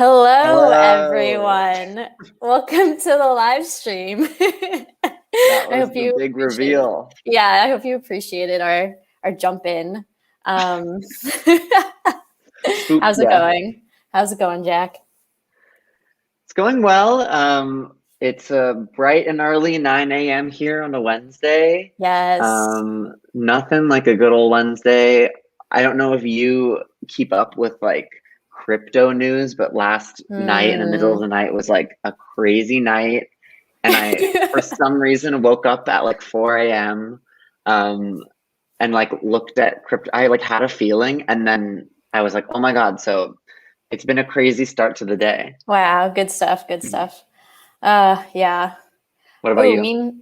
Hello, Hello. everyone. Welcome to the live stream. That I was hope the you big appreciate. reveal. Yeah, I hope you appreciated our jump in. Um, Spooked how's it ya. going? How's it going, Jack? It's going well. It's a bright and early 9 a.m. here on a Wednesday. Yes. Nothing like a good old Wednesday. I don't know if you keep up with like crypto news, but last night in the middle of Hmm. the night was like a crazy night. And I, for some reason, woke up at like 4 a.m. Um, and like looked at crypto. I like had a feeling, and then I was like, "Oh my God!" So it's been a crazy start to the day. Wow, good stuff. Good stuff. Yeah. What about Ooh, you? mean.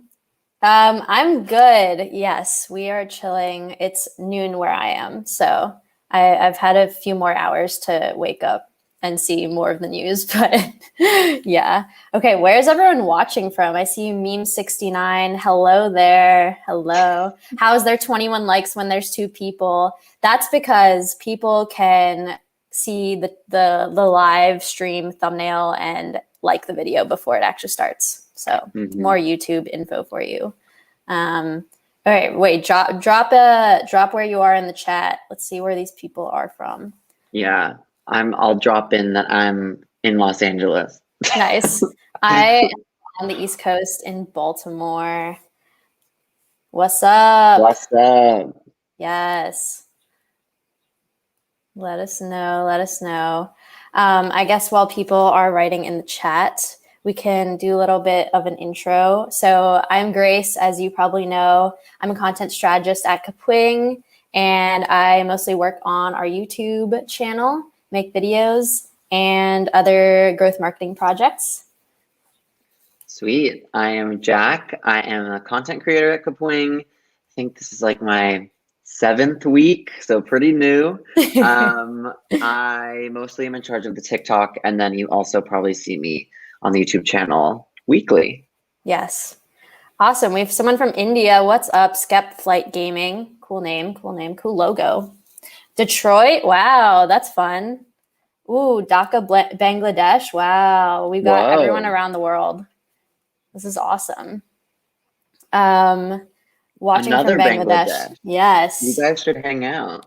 I'm good. Yes, we are chilling. It's noon where I am, so I've had a few more hours to wake up and see more of the news. But yeah, okay. Where's everyone watching from? I see Meme69. Hello there. Hello. How is there 21 likes when there's two people? That's because people can see the live stream thumbnail and like the video before it actually starts. So more Hmm. YouTube info for you. All right, wait, drop where you are in the chat. Let's see where these people are from. Yeah, I'll drop in that I'm in Los Angeles. Nice. I am on the East Coast in Baltimore. What's up? What's up? Yes. Let us know. Let us know. I guess while people are writing in the chat, we can do a little bit of an intro. So I'm Grace, as you probably know. I'm a content strategist at Kapwing, and I mostly work on our YouTube channel, make videos, and other growth marketing projects. Sweet. I am Jack. I am a content creator at Kapwing. I think this is like my seventh week, so pretty new. Um, I mostly am in charge of the TikTok, and then you also probably see me on the YouTube channel weekly. Yes. Awesome. We have someone from India. What's up? Skep Flight Gaming. Cool name, cool name, cool logo. Detroit. Wow, that's fun. Ooh, Dhaka, Bangladesh. Wow, we've got everyone Whoa. around the world. This is awesome. Um, Watching from Another Bangladesh. Bangladesh. You Yes. guys should hang out.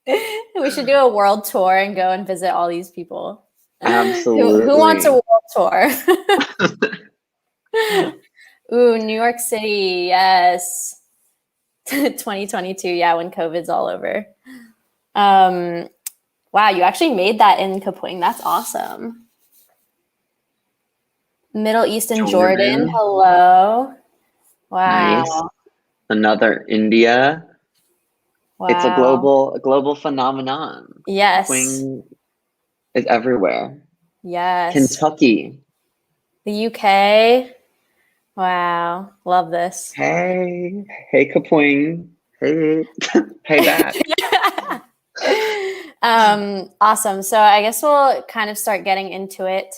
We should do a world tour and go and visit all these people. Who wants a Absolutely. world tour? Ooh, New York City. Yes. 2022. Yeah, when COVID's all over. Um, wow, you actually made that in Kapwing. That's awesome. Middle East and Jordan. Jordan. Hello. Nice. Wow. Another India. It's a Wow. global phenomenon. Yes. Kapwing is everywhere. Yes. Kentucky. The UK. Wow. Love this. Hey, hey, Kapwing. Hey, hey, back. Awesome. So I guess we'll kind of start getting into it.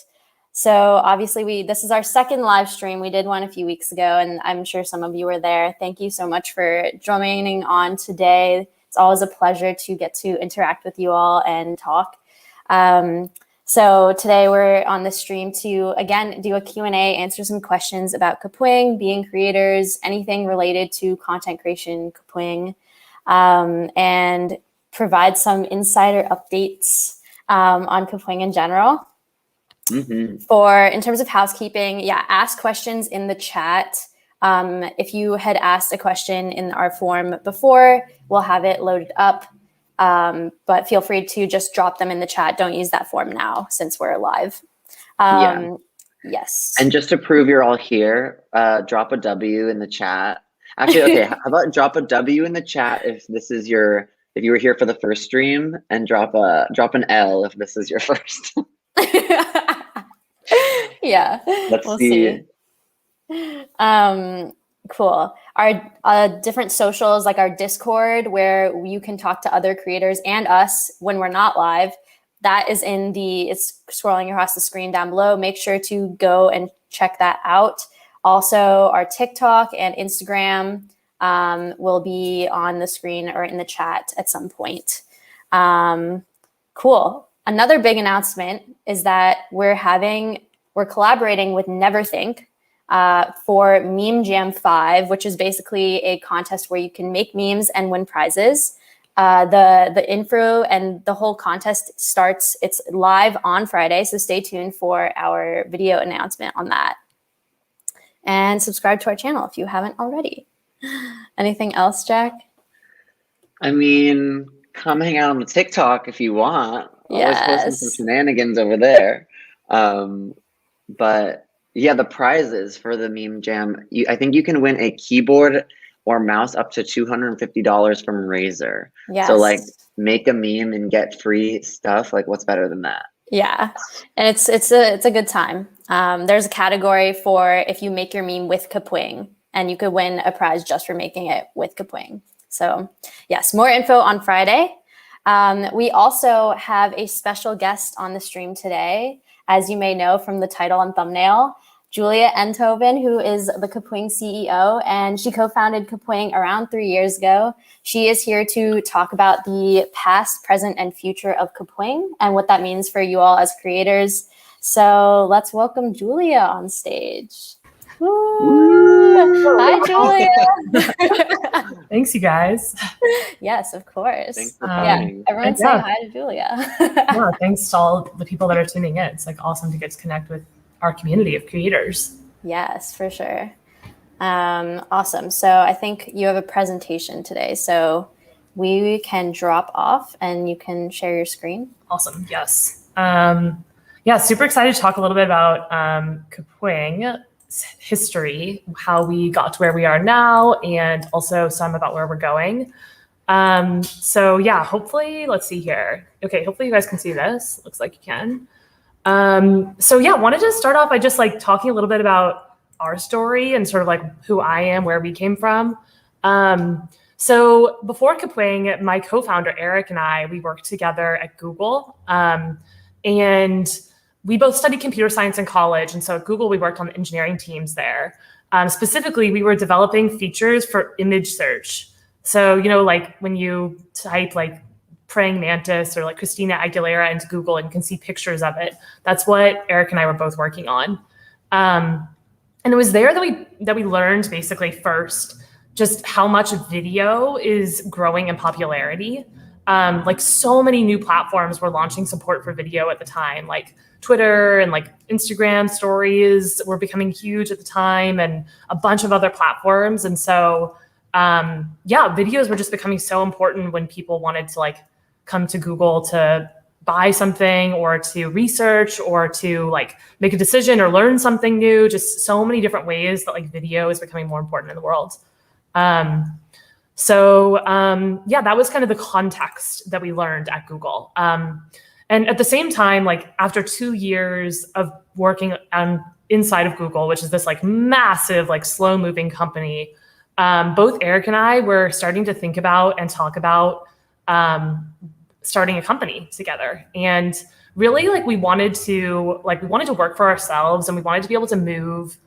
So obviously this is our second live stream. We did one a few weeks ago, and I'm sure some of you were there. Thank you so much for joining on today. It's always a pleasure to get to interact with you all and talk. So today we're on the stream to, again, do a Q&A, answer some questions about Kapwing, being creators, anything related to content creation, Kapwing, and provide some insider updates on Kapwing in general. Hmm. In terms of housekeeping, yeah, ask questions in the chat. If you had asked a question in our form before, we'll have it loaded up. But feel free to just drop them in the chat. Don't use that form now since we're live. Yeah. Yes. And just to prove you're all here, drop a W in the chat. Actually, okay, how about drop a W in the chat if you were here for the first stream, and drop an L if this is your first. Yeah, Let's we'll see. see. Um, cool. Our different socials, like our Discord, where you can talk to other creators and us when we're not live. That is it's scrolling across the screen down below. Make sure to go and check that out. Also, our TikTok and Instagram will be on the screen or in the chat at some point. Cool. another big announcement is that we're collaborating with Neverthink for Meme Jam 5, which is basically a contest where you can make memes and win prizes. The info and the whole contest it's live on Friday, so stay tuned for our video announcement on that. And subscribe to our channel if you haven't already. Anything else, Jack? I mean, come hang out on the TikTok if you want. Always posting some shenanigans over there. But yeah, the prizes for the Meme Jam, I think you can win a keyboard or mouse up to $250 from Razer. Yes. So like, make a meme and get free stuff. Like, what's better than that? Yeah, and it's a good time. There's a category for if you make your meme with Kapwing, and you could win a prize just for making it with Kapwing. So yes, more info on Friday. We also have a special guest on the stream today, as you may know from the title and thumbnail. Julia Enthoven, who is the Kapwing CEO, and she co-founded Kapwing around 3 years ago. She is here to talk about the past, present, and future of Kapwing and what that means for you all as creators. So let's welcome Julia on stage. Woo! Hi, Julia. Thanks, you guys. Yes, of course. Thanks for coming. Everyone say hi to Julia. Yeah, thanks to all the people that are tuning in. It's like awesome to get to connect with our community of creators. Yes, for sure. Awesome. So I think you have a presentation today, so we can drop off and you can share your screen. Awesome. Yes. Yeah, super excited to talk a little bit about Kapwing history, how we got to where we are now, and also some about where we're going. So yeah, hopefully, let's see here. Okay, hopefully you guys can see this. Looks like you can. So yeah, wanted to start off by just like talking a little bit about our story and sort of like who I am, where we came from. So before Kapwing, my co-founder Eric and I, we worked together at Google, and we both studied computer science in college. And so at Google, we worked on the engineering teams there. Specifically, we were developing features for image search. So, you know, like when you type like praying mantis or like Christina Aguilera into Google and you can see pictures of it. That's what Eric and I were both working on. And it was there that we learned basically first just how much video is growing in popularity. Like so many new platforms were launching support for video at the time, like Twitter and like Instagram stories were becoming huge at the time, and a bunch of other platforms. And so yeah, videos were just becoming so important when people wanted to like come to Google to buy something or to research or to like make a decision or learn something new. Just so many different ways that like video is becoming more important in the world. Yeah, that was kind of the context that we learned at Google. And at the same time, like after 2 years of working inside of Google, which is this like massive, like slow moving company, both Eric and I were starting to think about and talk about starting a company together. And really like we wanted to work for ourselves, and we wanted to be able to move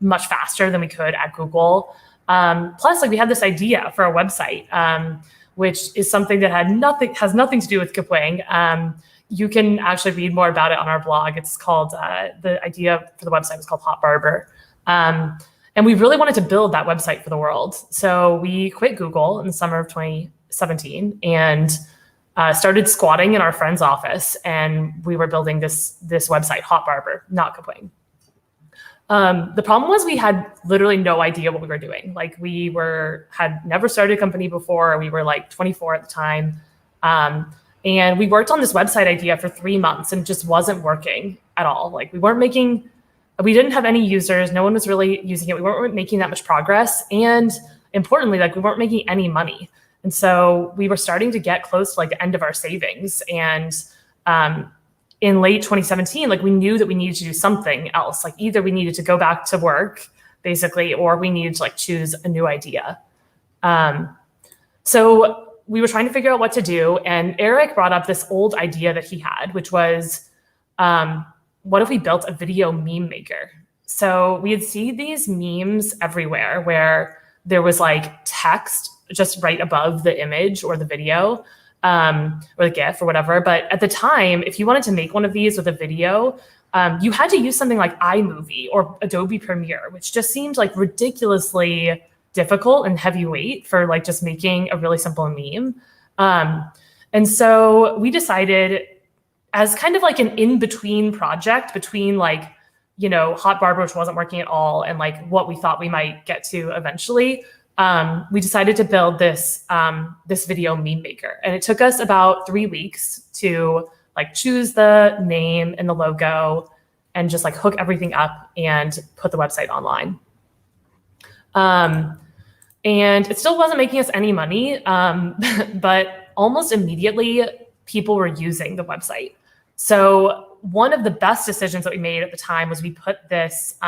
much faster than we could at Google. Plus, like we had this idea for a website, which is something that has nothing to do with Kapwing. You can actually read more about it on our blog. It's called, the idea for the website was called Hot Barber. And we really wanted to build that website for the world. So we quit Google in the summer of 2017 and started squatting in our friend's office. And we were building this website, Hot Barber, not Kapwing. The problem was we had literally no idea what we were doing. Like we had never started a company before. We were like 24 at the time. And we worked on this website idea for 3 months and it just wasn't working at all. Like we didn't have any users. No one was really using it. We weren't making that much progress. And importantly, like we weren't making any money. And so we were starting to get close to like the end of our savings. And in late 2017, like we knew that we needed to do something else. Like either we needed to go back to work basically, or we needed to like choose a new idea. So we were trying to figure out what to do. And Eric brought up this old idea that he had, which was, what if we built a video meme maker? So we had seen these memes everywhere where there was like text just right above the image or the video. or the GIF or whatever. But at the time, if you wanted to make one of these with a video, you had to use something like iMovie or Adobe Premiere, which just seemed like ridiculously difficult and heavyweight for like just making a really simple meme. And so we decided, as kind of like an in-between project between like, Hot Barber, which wasn't working at all, and like what we thought we might get to eventually, we decided to build this video meme maker. And it took us about 3 weeks to like choose the name and the logo and just like hook everything up and put the website online. And it still wasn't making us any money, but almost immediately people were using the website. So one of the best decisions that we made at the time was we put this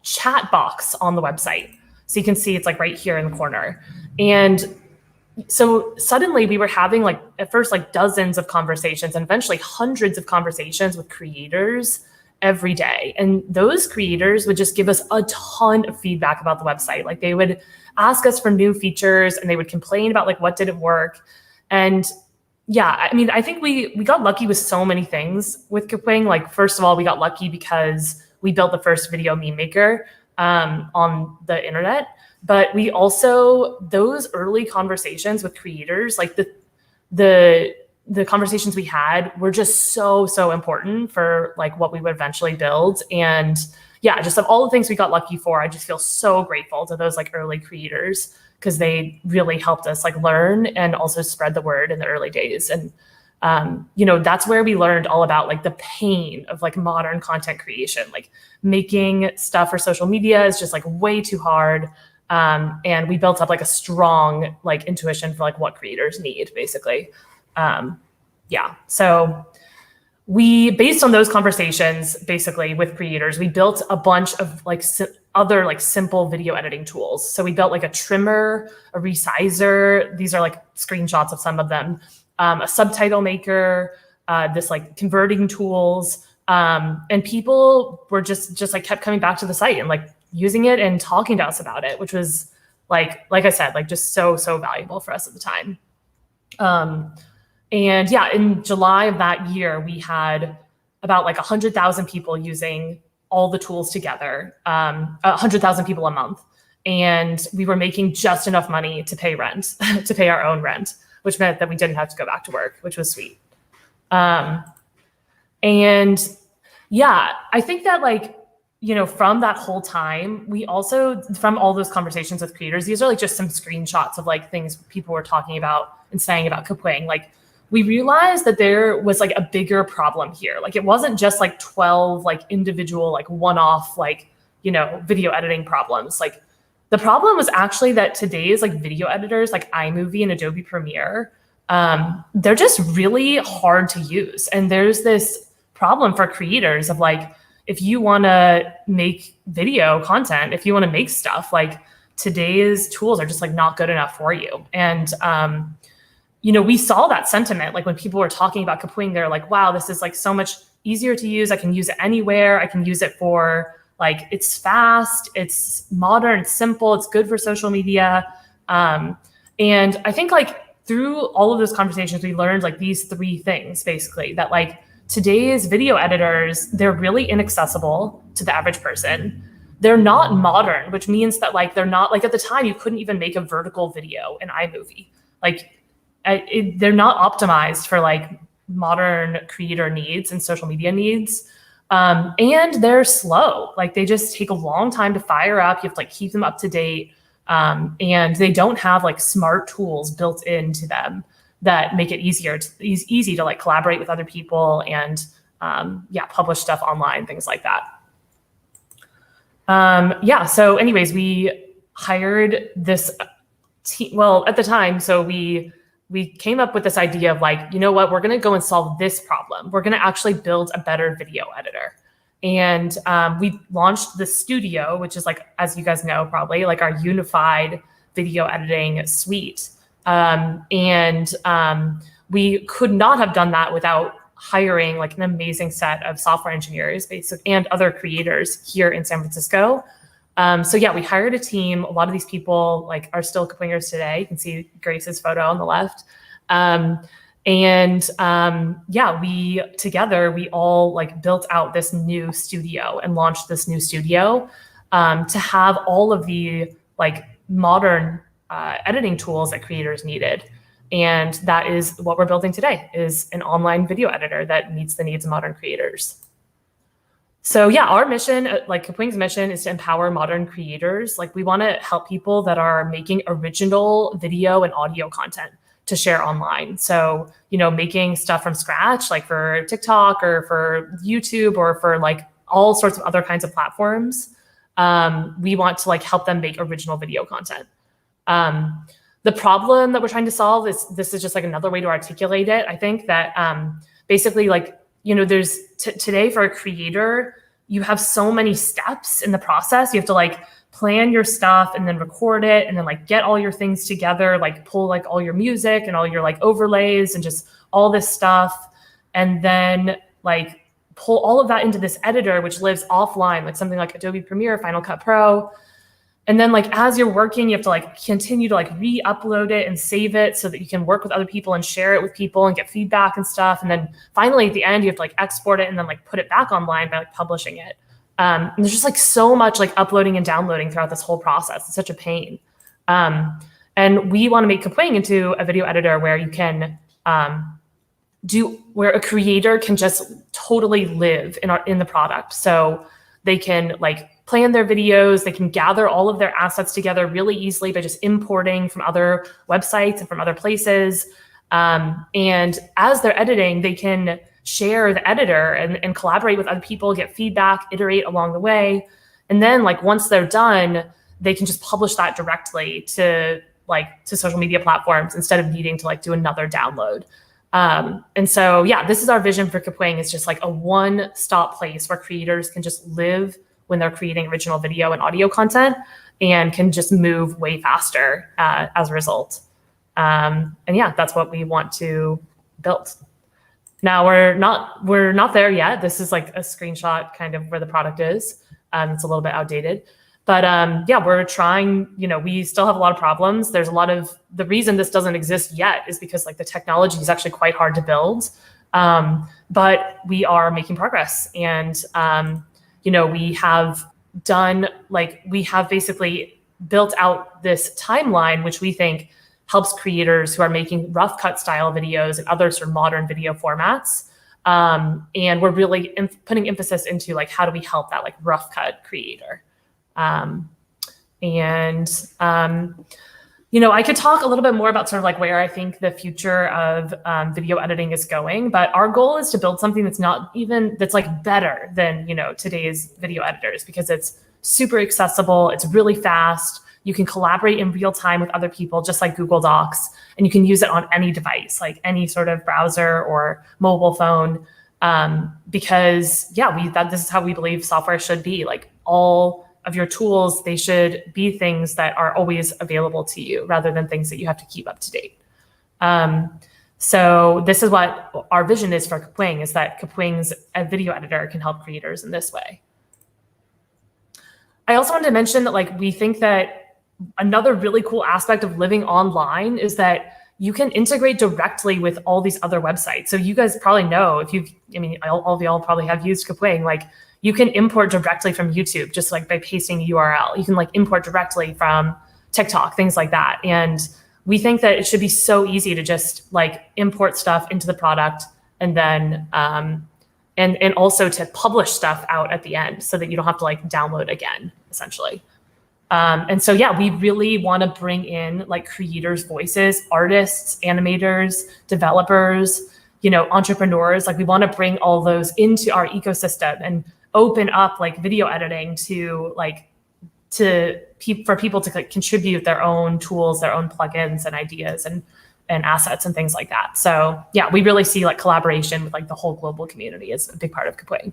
chat box on the website. So you can see it's like right here in the corner. And so suddenly we were having like at first like dozens of conversations and eventually hundreds of conversations with creators every day. And those creators would just give us a ton of feedback about the website. Like they would ask us for new features and they would complain about like what didn't work. And yeah, I mean, I think we got lucky with so many things with Kapwing. Like, first of all, we got lucky because we built the first video meme maker on the internet. But we also, those early conversations with creators, like the conversations we had were just so important for like what we would eventually build. And yeah, just of all the things we got lucky for, I just feel so grateful to those like early creators because they really helped us like learn and also spread the word in the early days. And that's where we learned all about like the pain of like modern content creation. Like making stuff for social media is just like way too hard. And we built up like a strong like intuition for like what creators need, basically. So we, based on those conversations, basically with creators, we built a bunch of like other like simple video editing tools. So we built like a trimmer, a resizer. These are like screenshots of some of them. A subtitle maker, this like converting tools. And people were just like kept coming back to the site and like using it and talking to us about it, which was like I said, like just so valuable for us at the time. And yeah, in July of that year, we had about like 100,000 people using all the tools together, 100,000 people a month. And we were making just enough money to pay rent, to pay our own rent, which meant that we didn't have to go back to work, which was sweet. And yeah, I think that like, from that whole time, we also, from all those conversations with creators, these are like just some screenshots of like things people were talking about and saying about Kapwing. Like we realized that there was like a bigger problem here. Like it wasn't just like 12 like individual, like one-off, like, video editing problems. Like the problem was actually that today's like video editors, like iMovie and Adobe Premiere, they're just really hard to use. And there's this problem for creators of like, if you want to make video content, if you want to make stuff, like today's tools are just like not good enough for you. And, we saw that sentiment, like when people were talking about Kapwing, they're like, wow, this is like so much easier to use. I can use it anywhere. I can use it for like, it's fast, it's modern, it's simple, it's good for social media. And I think like through all of those conversations, we learned like these three things, basically, that like today's video editors, they're really inaccessible to the average person. They're not modern, which means that like, they're not like at the time, you couldn't even make a vertical video in iMovie. Like they're not optimized for like modern creator needs and social media needs. And they're slow. Like they just take a long time to fire up. You have to like keep them up to date. And they don't have like smart tools built into them that make it easy to like collaborate with other people and publish stuff online, things like that. So anyways, we hired this team, well, at the time, so we came up with this idea of like, you know what, we're going to go and solve this problem. We're going to actually build a better video editor. And we launched the Studio, which is like, as you guys know, probably like our unified video editing suite. We could not have done that without hiring like an amazing set of software engineers and other creators here in San Francisco. So yeah, we hired a team. A lot of these people like are still Kapwingers today. You can see Grace's photo on the left. Yeah, we all like built out this new studio and launched this new studio to have all of the like modern editing tools that creators needed. And that is what we're building today, is an online video editor that meets the needs of modern creators. So yeah, our mission, like Kapwing's mission, is to empower modern creators. Like we want to help people that are making original video and audio content to share online. So, you know, making stuff from scratch, like for TikTok or for YouTube or for like all sorts of other kinds of platforms. We want to like help them make original video content. The problem that we're trying to solve is, this is just like another way to articulate it. I think that basically like, you know, there's today for a creator, you have so many steps in the process. You have to like plan your stuff and then record it and then like get all your things together, like pull like all your music and all your like overlays and just all this stuff. And then like pull all of that into this editor, which lives offline, like something like Adobe Premiere, Final Cut Pro. And then like, as you're working, you have to like continue to like re-upload it and save it so that you can work with other people and share it with people and get feedback and stuff. And then finally at the end, you have to like export it and then like put it back online by like publishing it. And there's just like so much like uploading and downloading throughout this whole process. It's such a pain. And we want to make Kapwing into a video editor where you can where a creator can just totally live in the product. So they can like plan their videos, they can gather all of their assets together really easily by just importing from other websites and from other places. And as they're editing, they can share the editor and collaborate with other people, get feedback, iterate along the way. And then like once they're done, they can just publish that directly to social media platforms instead of needing to like do another download. And so, yeah, this is our vision for Kapwing. It's just like a one-stop place where creators can just live when they're creating original video and audio content and can just move way faster as a result. And yeah, that's what we want to build. Now we're not there yet. This is like a screenshot kind of where the product is. It's a little bit outdated. But yeah, we're trying, you know, we still have a lot of problems. There's a lot of, the reason this doesn't exist yet is because like the technology is actually quite hard to build. But we are making progress. And, you know, we have basically built out this timeline, which we think helps creators who are making rough cut style videos and other sort of modern video formats. And we're really putting emphasis into like, how do we help that like rough cut creator? You know, I could talk a little bit more about sort of like where I think the future of video editing is going, but our goal is to build something that's that's like better than, you know, today's video editors, because it's super accessible. It's really fast. You can collaborate in real time with other people, just like Google Docs, and you can use it on any device, like any sort of browser or mobile phone. Because yeah, this is how we believe software should be. Like all of your tools, they should be things that are always available to you rather than things that you have to keep up to date. So this is what our vision is for Kapwing, is that Kapwing's a video editor can help creators in this way. I also wanted to mention that like we think that another really cool aspect of living online is that you can integrate directly with all these other websites. So you guys probably know, all of y'all probably have used Kapwing, like you can import directly from YouTube just like by pasting a URL. You can like import directly from TikTok, things like that. And we think that it should be so easy to just like import stuff into the product and then and also to publish stuff out at the end so that you don't have to like download again, essentially. And so, yeah, we really want to bring in like creators' voices, artists, animators, developers, you know, entrepreneurs. Like we want to bring all those into our ecosystem and open up like video editing for people to like, contribute their own tools, their own plugins and ideas and assets and things like that. So yeah, we really see like collaboration with like the whole global community as a big part of Kapwing.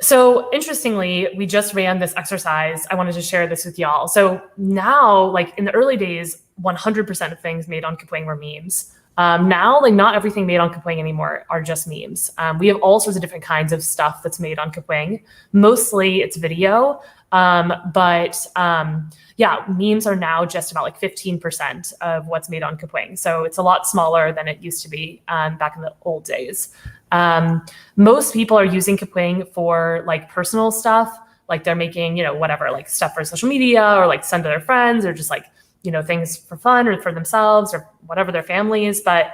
So interestingly, we just ran this exercise. I wanted to share this with y'all. So now, like in the early days, 100% of things made on Kapwing were memes. Now, like not everything made on Kapwing anymore are just memes. We have all sorts of different kinds of stuff that's made on Kapwing. Mostly it's video, but yeah, memes are now just about like 15% of what's made on Kapwing. So it's a lot smaller than it used to be back in the old days. Most people are using Kapwing for like personal stuff, like they're making, you know, whatever, like stuff for social media or like send to their friends or just like, you know, things for fun or for themselves or whatever their family is. But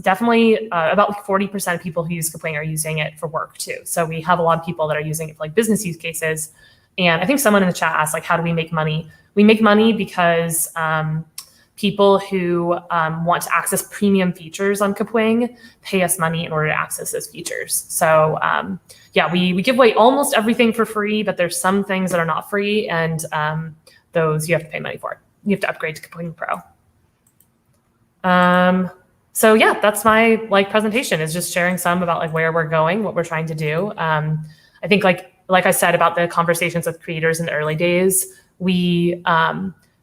definitely about like 40% of people who use Kapwing are using it for work too. So we have a lot of people that are using it for like business use cases. And I think someone in the chat asked, like, how do we make money? We make money because people who want to access premium features on Kapwing pay us money in order to access those features. So yeah, we give away almost everything for free, but there's some things that are not free, and those you have to pay money for. You have to upgrade to Kapwing Pro. So yeah, that's my like presentation, is just sharing some about like where we're going, what we're trying to do. I think like I said about the conversations with creators in the early days, we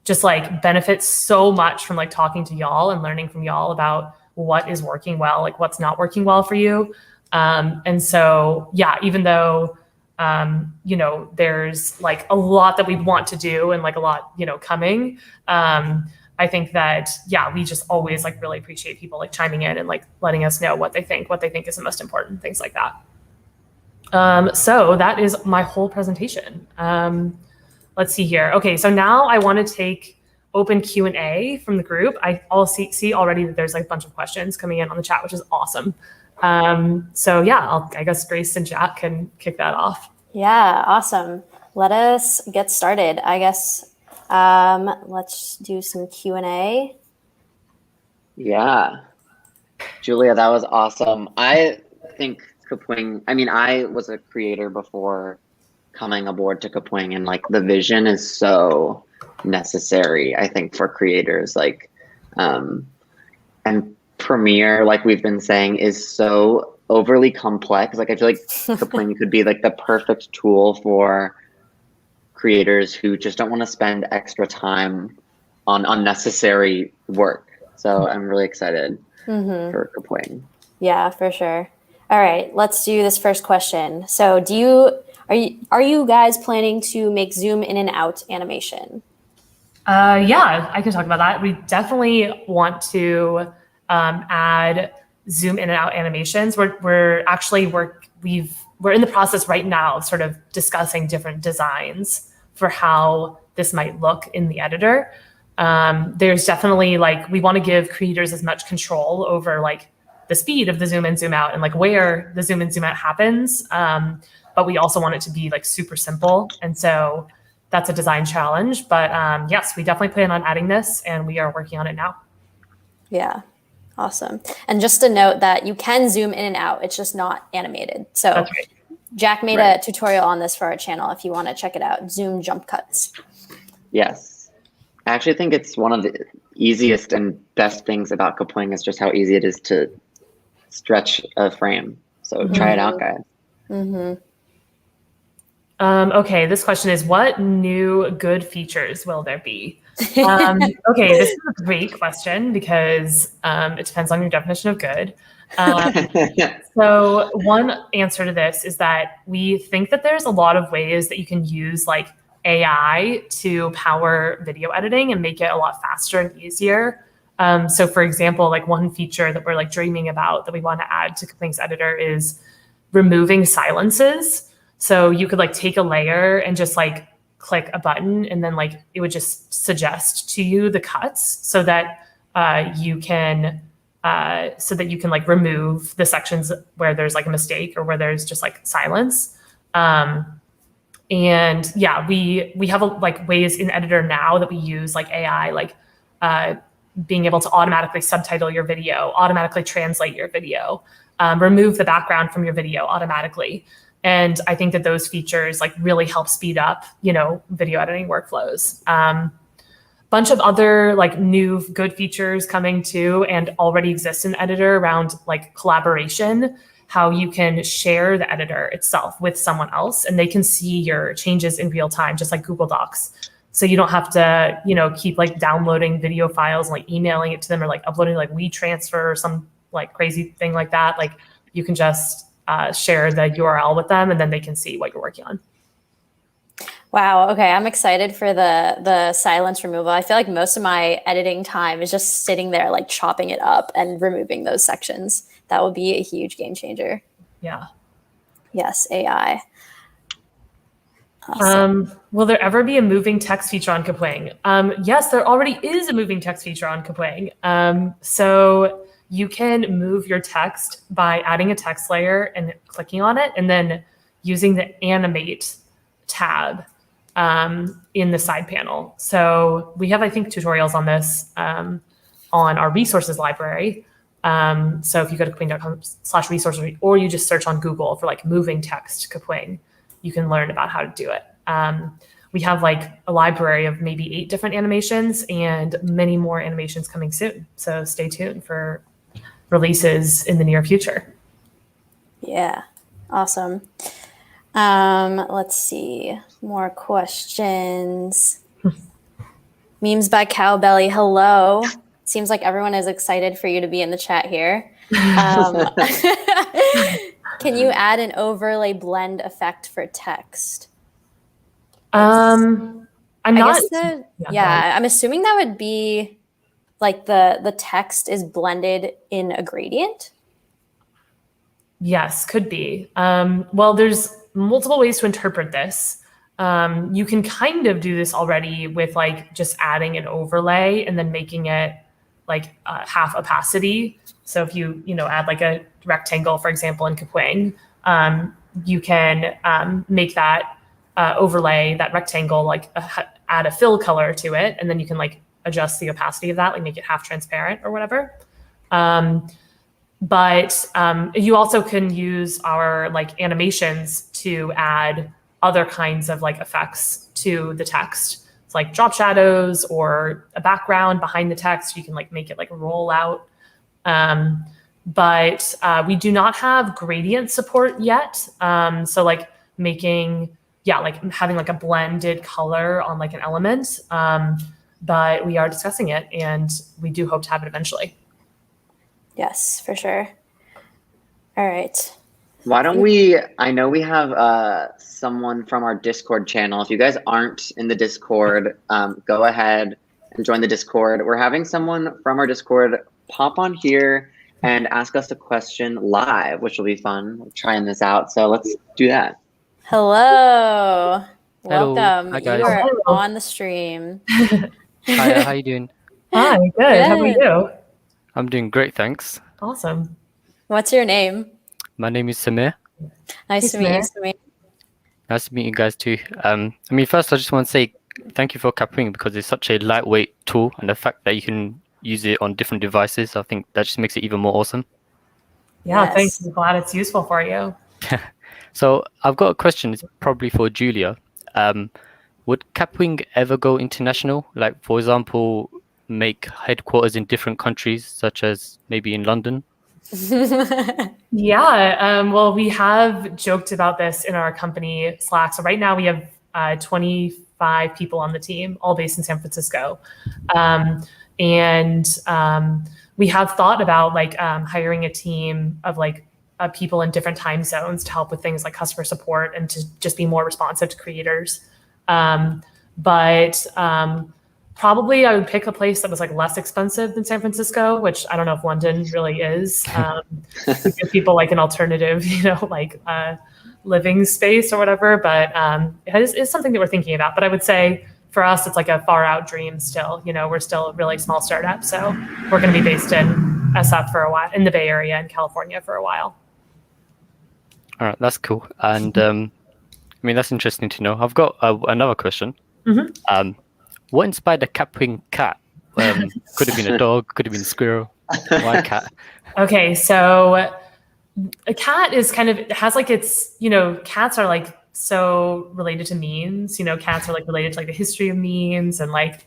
just like benefit so much from like talking to y'all and learning from y'all about what is working well, like what's not working well for you. And so, yeah, even though, you know, there's like a lot that we want to do and like a lot, you know, coming, I think that, yeah, we just always like really appreciate people like chiming in and like letting us know what they think is the most important, things like that. So that is my whole presentation. Let's see here. Okay, so now I want to take open Q&A from the group. I'll see already that there's like a bunch of questions coming in on the chat, which is awesome. So yeah, I guess Grace and Jack can kick that off. Yeah, awesome. Let us get started. I guess let's do some Q&A. Yeah. Julia, that was awesome. I think Kapwing, I mean, I was a creator before coming aboard to Kapwing, and like the vision is so necessary, I think, for creators. Like, and Premiere, like we've been saying, is so overly complex. Like I feel like Kapwing could be like the perfect tool for creators who just don't want to spend extra time on unnecessary work. So I'm really excited for Kapwing. Yeah, for sure. All right, let's do this first question. So are you guys planning to make zoom in and out animation? Yeah, I can talk about that. We definitely want to add zoom in and out animations. We're in the process right now of sort of discussing different designs for how this might look in the editor. There's definitely like, we want to give creators as much control over like the speed of the zoom in, zoom out, and like where the zoom in, zoom out happens. But we also want it to be like super simple. And so that's a design challenge. But yes, we definitely plan on adding this, and we are working on it now. Yeah, awesome. And just to note that you can zoom in and out, it's just not animated. So that's right. Jack made a tutorial on this for our channel if you want to check it out. Zoom jump cuts. Yes. I actually think it's one of the easiest and best things about Kapwing is just how easy it is to stretch a frame. So try it out, guys. Okay, this question is, what new good features will there be? Okay, this is a great question because it depends on your definition of good. So one answer to this is that we think that there's a lot of ways that you can use like AI to power video editing and make it a lot faster and easier. So for example, like one feature that we're like dreaming about that we want to add to Kapwing's editor is removing silences. So you could like take a layer and just like click a button, and then like it would just suggest to you the cuts so that you can like remove the sections where there's like a mistake or where there's just like silence. And yeah, we have like ways in editor now that we use like AI, like being able to automatically subtitle your video, automatically translate your video, remove the background from your video automatically. And I think that those features like really help speed up, you know, video editing workflows. Bunch of other like new good features coming too, and already exist in editor around like collaboration, how you can share the editor itself with someone else and they can see your changes in real time, just like Google Docs. So you don't have to, keep like downloading video files and like emailing it to them or like uploading like WeTransfer or some like crazy thing like that. Like you can just share the URL with them and then they can see what you're working on. Wow. Okay. I'm excited for the silence removal. I feel like most of my editing time is just sitting there, like chopping it up and removing those sections. That would be a huge game changer. Yeah. Yes. AI. Awesome. Will there ever be a moving text feature on Kapwing? Yes, there already is a moving text feature on Kapwing. So you can move your text by adding a text layer and clicking on it, and then using the animate tab in the side panel. So we have, I think, tutorials on this on our resources library. So if you go to kapwing.com/resources, or you just search on Google for like moving text Kapwing, you can learn about how to do it. We have like a library of maybe 8 different animations and many more animations coming soon. So stay tuned for releases in the near future. Yeah. Awesome. Let's see. More questions. Memes by Cowbelly. Hello. Seems like everyone is excited for you to be in the chat here. Can you add an overlay blend effect for text? I'm assuming that would be like the text is blended in a gradient. Yes, could be. Well, there's multiple ways to interpret this. You can kind of do this already with like just adding an overlay and then making it like half opacity. So if you add like a rectangle, for example, in Kapwing, you can make that overlay, that rectangle, like add a fill color to it, and then you can like adjust the opacity of that, like make it half transparent or whatever. But you also can use our like animations to add other kinds of like effects to the text. It's like drop shadows or a background behind the text. You can like make it like roll out. But we do not have gradient support yet. So like having like a blended color on like an element. But we are discussing it and we do hope to have it eventually. Yes, for sure. All right. Why don't I know we have someone from our Discord channel. If you guys aren't in the Discord, go ahead and join the Discord. We're having someone from our Discord pop on here and ask us a question live, which will be fun. We're trying this out, so let's do that. Hello. Welcome. Hi, guys. You are on the stream. Hi, how you doing? Hi, good. How are you? I'm doing great, thanks. Awesome. What's your name? My name is Samir. Nice to meet you, Samir. Nice to meet you guys too. First I just want to say thank you for Kapwing because it's such a lightweight tool, and the fact that you can use it on different devices, I think that just makes it even more awesome. Yeah, Yes. thanks. I'm glad it's useful for you. So I've got a question. It's probably for Julia. Would Kapwing ever go international? Like, for example, make headquarters in different countries, such as maybe in London? Yeah, well, we have joked about this in our company Slack. So right now we have 25 people on the team, all based in San Francisco. We have thought about like hiring a team of like people in different time zones to help with things like customer support and to just be more responsive to creators. Probably I would pick a place that was like less expensive than San Francisco, which I don't know if London really is. To give people like an alternative, living space or whatever. But it is something that we're thinking about. But I would say for us, it's like a far out dream still. We're still a really small startup. So we're going to be based in SF for a while, in the Bay Area in California for a while. All right, that's cool. And that's interesting to know. I've got another question. Mm-hmm. What inspired the Kapwing cat? Could have been a dog, could have been a squirrel. Why a cat? Okay, so a cat is has like its, cats are like so related to memes. Cats are like related to like the history of memes and like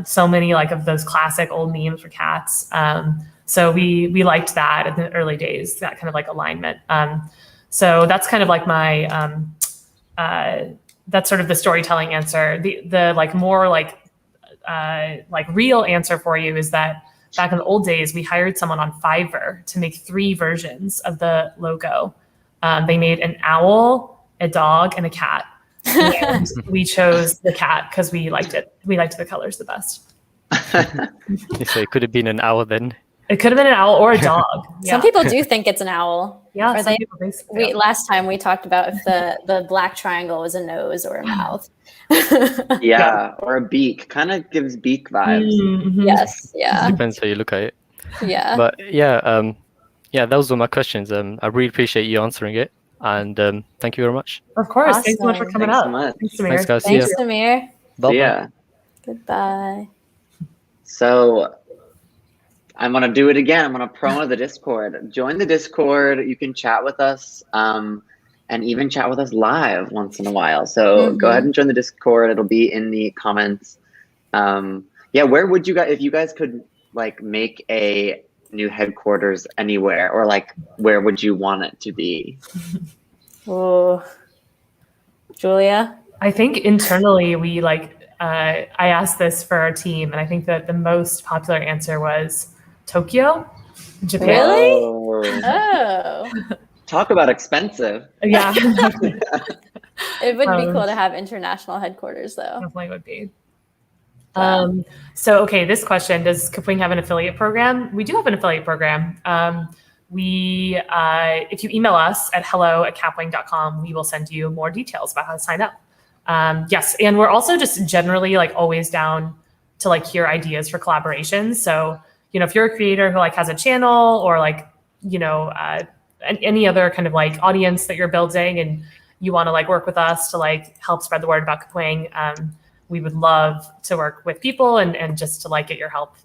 so many like of those classic old memes for cats. So we liked that in the early days, that kind of like alignment. So that's kind of like my that's sort of the storytelling answer. The like more like real answer for you is that back in the old days, we hired someone on Fiverr to make 3 versions of the logo. They made an owl, a dog, and a cat. And we chose the cat because we liked it. We liked the colors the best. So it could have been an hour then. It could have been an owl or a dog. Yeah. Some people do think it's an owl. Yeah. Or Some people think so. last time we talked about if the black triangle was a nose or a mouth. Yeah, or a beak. Kind of gives beak vibes. Mhm. Yes. Yeah. Depends how you look at it. Yeah. But yeah, those were my questions. I really appreciate you answering it, and thank you very much. Of course. Thanks so much for Awesome. coming Thanks up. so much. Thanks, Samir. Thanks, guys. See Thanks, ya. Samir. Bye. So yeah. Goodbye. So I'm gonna do it again. I'm gonna promo the Discord. Join the Discord. You can chat with us, and even chat with us live once in a while. So go ahead and join the Discord. It'll be in the comments. Yeah, where would you guys, if you guys could like make a new headquarters anywhere, or like where would you want it to be? Oh, Julia. I think internally we I asked this for our team, and I think that the most popular answer was Tokyo, Japan. Really? Oh. Oh, Talk about expensive. Yeah. it would be cool to have international headquarters, though. Definitely would be. Wow. So, okay, this question, does Kapwing have an affiliate program? We do have an affiliate program. If you email us at hello@kapwing.com, we will send you more details about how to sign up. Yes, and we're also just generally like always down to like hear ideas for collaborations. So, if you're a creator who like has a channel or like, any other kind of like audience that you're building and you want to like work with us to like help spread the word about Kapwing, we would love to work with people and just to like get your help,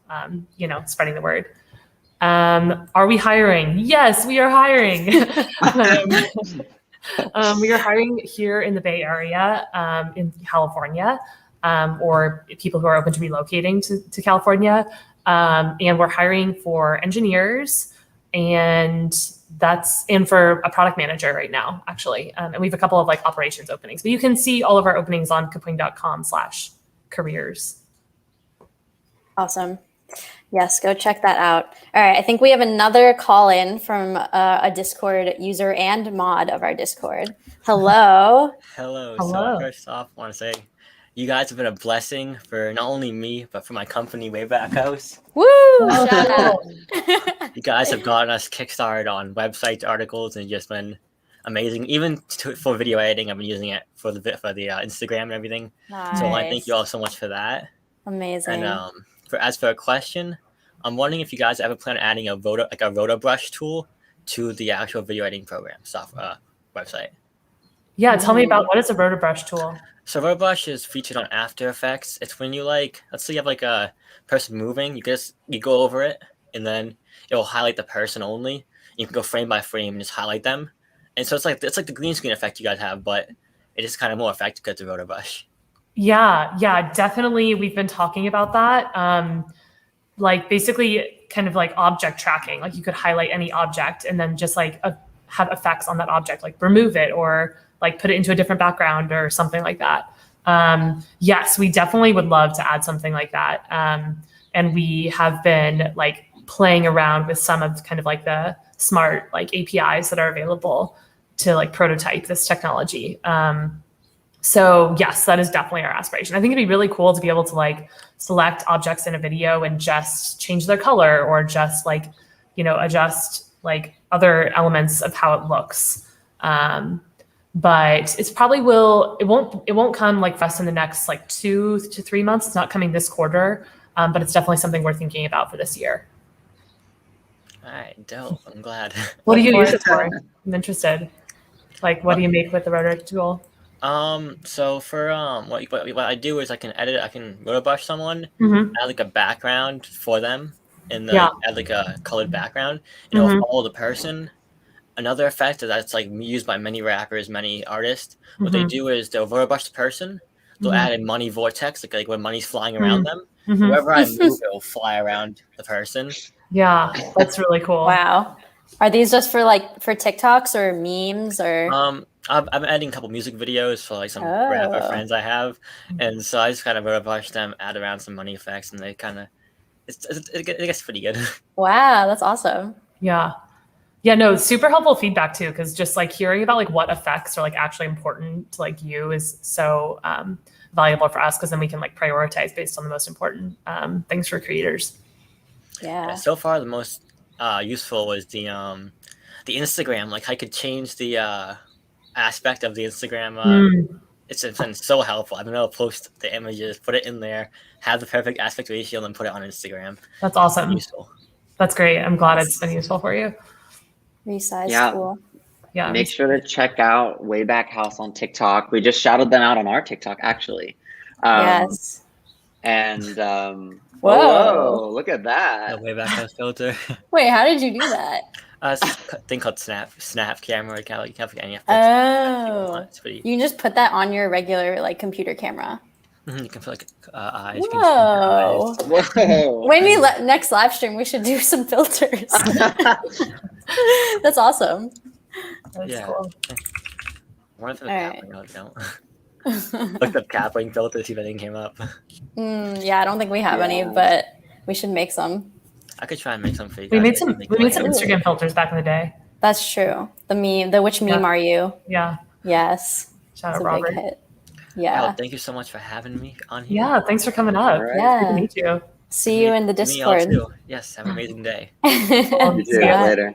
spreading the word. Are we hiring? Yes, we are hiring. We are hiring here in the Bay Area, in California, or people who are open to relocating to California. And we're hiring for engineers and for a product manager right now, actually. And we have a couple of like operations openings, but you can see all of our openings on kapwing.com/careers. Awesome. Yes, go check that out. All right, I think we have another call in from a Discord user and mod of our Discord. Hello. Hello. Hello. So first off, I want to say you guys have been a blessing for not only me, but for my company, Wayback House. Woo! Shout out. You guys have gotten us kickstarted on websites, articles, and just been amazing. Even for video editing, I've been using it for the Instagram and everything. Nice. So I want to thank you all so much for that. Amazing. And as for a question, I'm wondering if you guys ever plan on adding a rotor brush tool to the actual video editing program website. Yeah, tell me about what is a rotor brush tool? So rotor brush is featured on After Effects. It's when you let's say you have like a person moving, you go over it and then it will highlight the person only. You can go frame by frame and just highlight them. And so it's like the green screen effect you guys have, but it is kind of more effective because of rotor brush. Yeah, definitely. We've been talking about that. Like basically kind of like object tracking. Like you could highlight any object and then just like have effects on that object, like remove it or like put it into a different background or something like that. Yes, we definitely would love to add something like that. And we have been like playing around with some of kind of like the smart like APIs that are available to like prototype this technology. So yes, that is definitely our aspiration. I think it'd be really cool to be able to like select objects in a video and just change their color or just like, adjust like other elements of how it looks. But it's probably it won't come like for us in the next like 2 to 3 months. It's not coming this quarter, but it's definitely something we're thinking about for this year. All right, dope. I'm glad. What do you use it for? I'm interested. Like, what do you make with the rotor tool? So for what I do is I can rotor brush someone, add like a background for them, and add like a colored background, and it'll follow the person. Another effect that's like used by many rappers, many artists. What they do is they'll rotor brush the person. They'll add a money vortex, like when money's flying around them. Wherever I move, it will fly around the person. Yeah, that's really cool. Wow. Are these just for TikToks or memes or? I've been editing a couple music videos for like some rapper friends I have, and so I just kind of rotobrush them, add around some money effects, and they kind of it gets pretty good. Wow, that's awesome. Yeah. Yeah, no, super helpful feedback too, because just like hearing about like what effects are like actually important to like you is so valuable for us, because then we can like prioritize based on the most important things for creators. Yeah. So far, the most useful was the Instagram. Like I could change the aspect of the Instagram. It's been so helpful. I've been able to post the images, put it in there, have the perfect aspect ratio, and then put it on Instagram. That's awesome. Useful. That's great. I'm glad it's been useful for you. Resize tool. Yeah. Make sure to check out Wayback House on TikTok. We just shouted them out on our TikTok, actually. Yes. And whoa, look at that. The Wayback House filter. Wait, how did you do that? It's a thing called Snap camera. You can't forget any effects. Oh, it's pretty. You can just put that on your regular like computer camera. You can put like eyes. Whoa! Whoa! Maybe next live stream we should do some filters. That's awesome. That's cool. One of the Kapwing, don't. Looked up Kapwing filter, see if anything came up. Yeah, I don't think we have any, but we should make some. I could try and make some for you We guys. made some Instagram filters back in the day. That's true. Which meme are you? Yeah. Yes. Shout out Robert. Big hit. Yeah. Well, thank you so much for having me on here. Yeah, thanks for coming up. Right. Yeah. Good to meet you. See you in the Discord. Me all too. Yes, have an amazing day. You too. Later.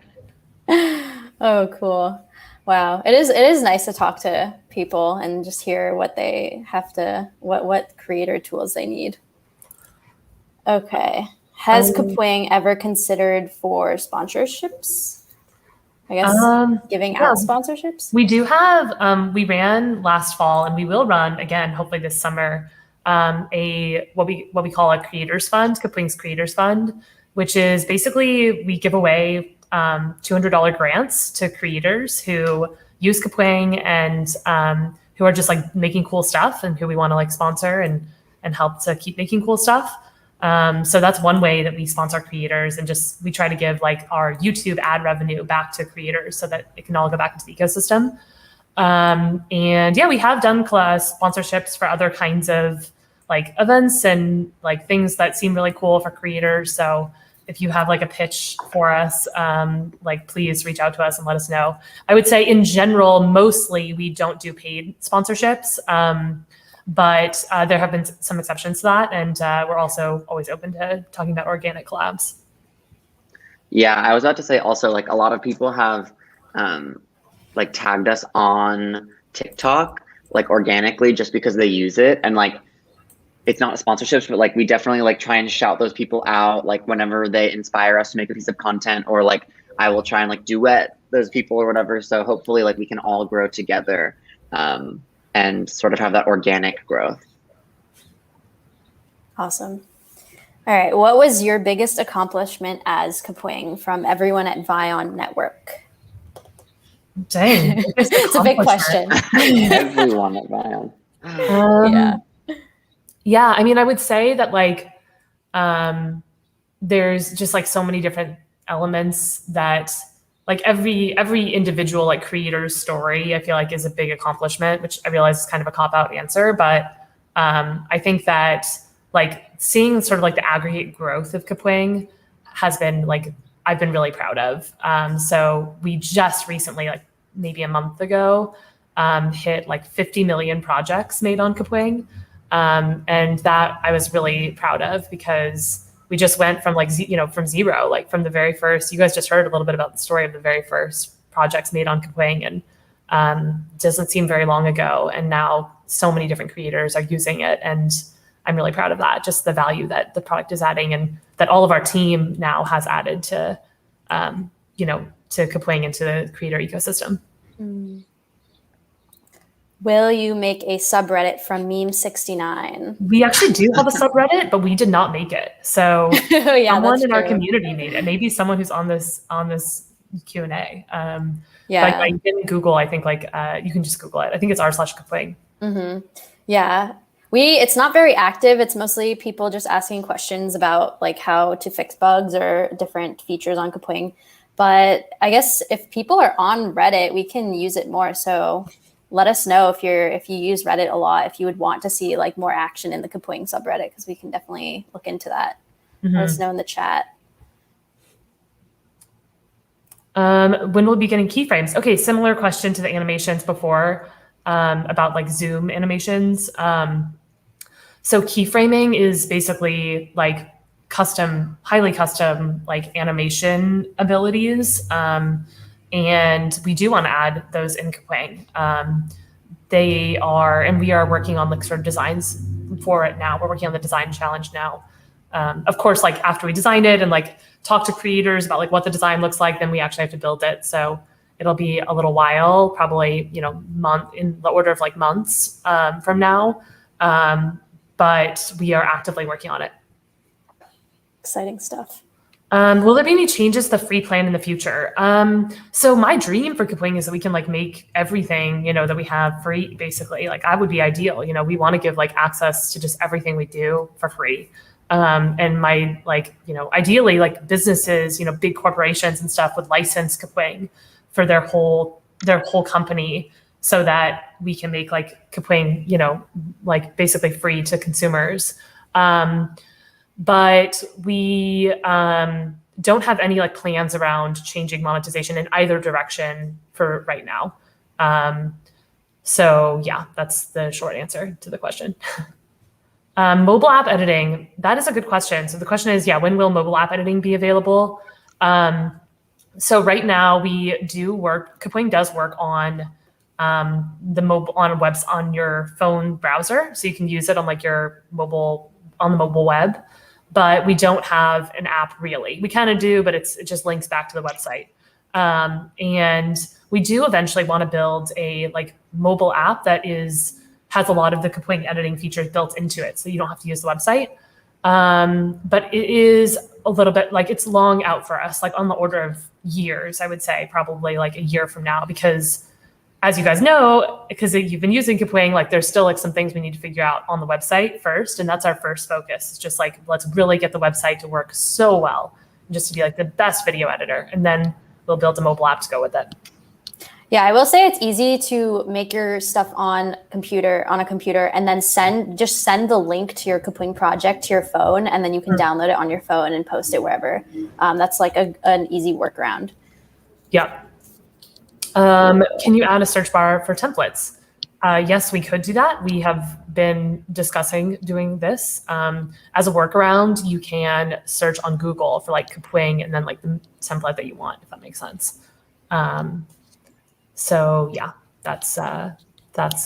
Oh, cool. Wow. It is nice to talk to people and just hear what they have to, what creator tools they need. Okay. Has Kapwing ever considered for sponsorships? I guess giving out sponsorships? We do have, we ran last fall and we will run again, hopefully this summer, what we call a creators fund, Kapwing's creators fund, which is basically we give away $200 grants to creators who use Kapwing and who are just like making cool stuff and who we want to like sponsor and help to keep making cool stuff. So that's one way that we sponsor creators, and just we try to give like our YouTube ad revenue back to creators so that it can all go back into the ecosystem. And yeah, we have done sponsorships for other kinds of like events and like things that seem really cool for creators. So if you have like a pitch for us, like please reach out to us and let us know. I would say in general, mostly we don't do paid sponsorships. But there have been some exceptions to that, and we're also always open to talking about organic collabs. Yeah, I was about to say also, like a lot of people have like tagged us on TikTok, like organically, just because they use it, and like it's not sponsorships, but like we definitely like try and shout those people out, like whenever they inspire us to make a piece of content, or like I will try and like duet those people or whatever. So hopefully, like we can all grow together. And sort of have that organic growth. Awesome. All right. What was your biggest accomplishment as Kapwing from everyone at Vion Network? Dang. It's a big question. Everyone at Vion. Yeah. I mean, I would say that like there's just like so many different elements that like every individual like creator's story, I feel like is a big accomplishment, which I realize is kind of a cop-out answer. But I think that like seeing sort of like the aggregate growth of Kapwing has been like, I've been really proud of. So we just recently, like maybe a month ago, hit like 50 million projects made on Kapwing. And that I was really proud of, because we just went from like, from zero, like from the very first, you guys just heard a little bit about the story of the very first projects made on Kapwing, and doesn't seem very long ago. And now so many different creators are using it. And I'm really proud of that, just the value that the product is adding, and that all of our team now has added to, to Kapwing and to the creator ecosystem. Will you make a subreddit from Meme69? We actually do have a subreddit, but we did not make it. So someone in our community made it. Maybe someone who's on this Q&A. Like in Google, I think like you can just Google it. I think it's r/Kapwing. Yeah. It's not very active. It's mostly people just asking questions about like how to fix bugs or different features on Kapwing. But I guess if people are on Reddit, we can use it more. So let us know if you use Reddit a lot, if you would want to see like more action in the Kapwing subreddit, because we can definitely look into that. Let us know in the chat. When we'll be getting keyframes? Okay, similar question to the animations before about like Zoom animations. So keyframing is basically like highly custom like animation abilities. And we do want to add those in Kapwing. And we are working on like sort of designs for it now. We're working on the design challenge now. Of course, like after we design it and like talk to creators about like what the design looks like, then we actually have to build it. So it'll be a little while, probably, in the order of like months from now. But we are actively working on it. Exciting stuff. Will there be any changes to the free plan in the future? So my dream for Kapwing is that we can like make everything, that we have free, basically. Like that would be ideal. We want to give like access to just everything we do for free. And my ideally like businesses, big corporations and stuff would license Kapwing for their whole company, so that we can make like Kapwing, like basically free to consumers. But we don't have any like plans around changing monetization in either direction for right now. So yeah, that's the short answer to the question. Mobile app editing, that is a good question. So the question is, when will mobile app editing be available? So right now Kapwing does work on on your phone browser. So you can use it on like your on the mobile web, but we don't have an app really. We kind of do, but it just links back to the website. And we do eventually want to build a like mobile app that has a lot of the Kapwing editing features built into it, so you don't have to use the website. But it is a little bit like it's long out for us, like on the order of years, I would say, probably like a year from now, because as you guys know, because you've been using Kapwing, like there's still like some things we need to figure out on the website first, and that's our first focus. It's just like, let's really get the website to work so well, just to be like the best video editor, and then we'll build a mobile app to go with it. Yeah, I will say it's easy to make your stuff on a computer, and then send the link to your Kapwing project to your phone, and then you can download it on your phone and post it wherever. That's like an easy workaround. Yeah. Can you add a search bar for templates? Yes, we could do that. We have been discussing doing this. As a workaround, you can search on Google for like Kapwing and then like the template that you want, if that makes sense. So yeah, that's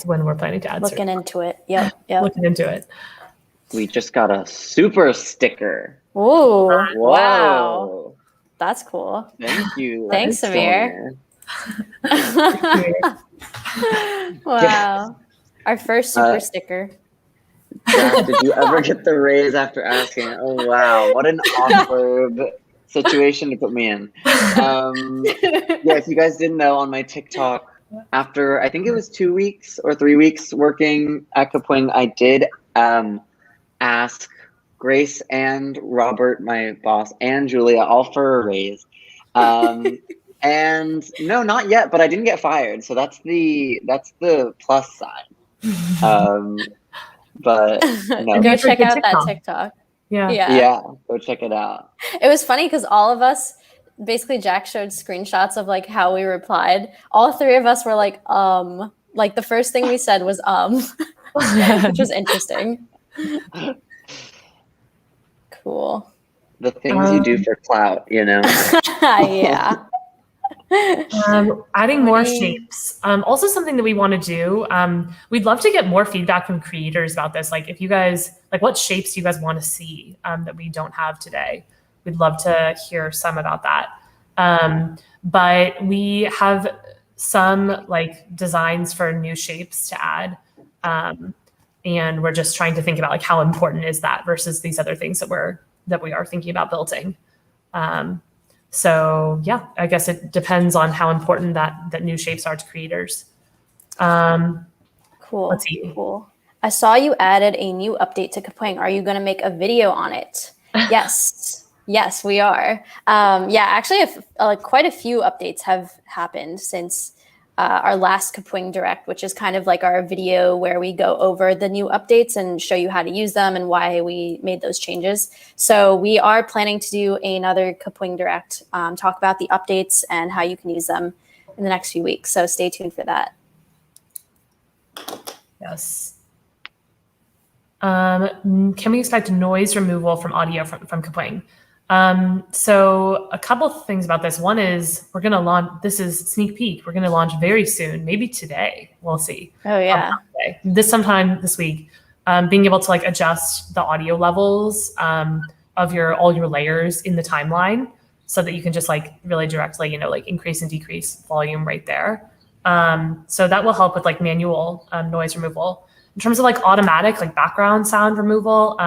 when we're planning to add. Looking into it. Yep. Looking into it. We just got a super sticker. Ooh! Whoa. Wow, that's cool. Thank you. Thanks, Samir. Wow, our first super sticker. Jack, did you ever get the raise after asking? Oh wow, what an awkward situation to put me in. If you guys didn't know, on my TikTok, after I think it was 2 weeks or 3 weeks working at Kapwing, I did ask Grace and Robert, my boss, and Julia, all for a raise. And no, not yet, but I didn't get fired, so that's the plus side. But no. Go check out that TikTok. Yeah, go check it out. It was funny because all of us, basically Jack showed screenshots of like how we replied. All three of us were like the first thing we said was which was interesting. Cool. The things you do for clout, Yeah. Adding more shapes. Also something that we want to do. We'd love to get more feedback from creators about this. Like if you guys, like what shapes you guys want to see that we don't have today. We'd love to hear some about that. But we have some like designs for new shapes to add. And we're just trying to think about like how important is that versus these other things that we are thinking about building. So yeah, I guess it depends on how important that new shapes are to creators. Cool. Let's see. Cool. I saw you added a new update to Kapwing. Are you going to make a video on it? Yes. Yes, we are. Yeah, actually, quite a few updates have happened since our last Kapwing Direct, which is kind of like our video where we go over the new updates and show you how to use them and why we made those changes. So we are planning to do another Kapwing Direct, talk about the updates and how you can use them in the next few weeks. So stay tuned for that. Yes. Can we expect noise removal from audio from Kapwing? So a couple of things about this. One is we're going to launch, this is sneak peek. We're going to launch very soon, maybe today. We'll see. Oh yeah. Sometime this week, being able to like adjust the audio levels of all your layers in the timeline so that you can just like really directly, like increase and decrease volume right there. So that will help with like manual noise removal. In terms of like automatic like background sound removal,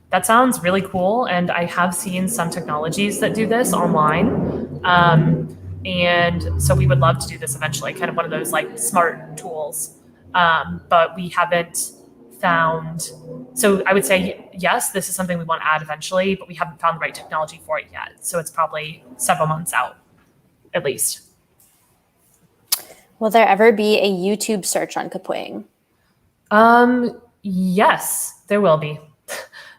that sounds really cool. And I have seen some technologies that do this online. And so we would love to do this eventually, kind of one of those like smart tools. But we haven't found, so I would say, yes, this is something we want to add eventually, but we haven't found the right technology for it yet. So it's probably several months out, at least. Will there ever be a YouTube search on Kapwing? Yes, there will be.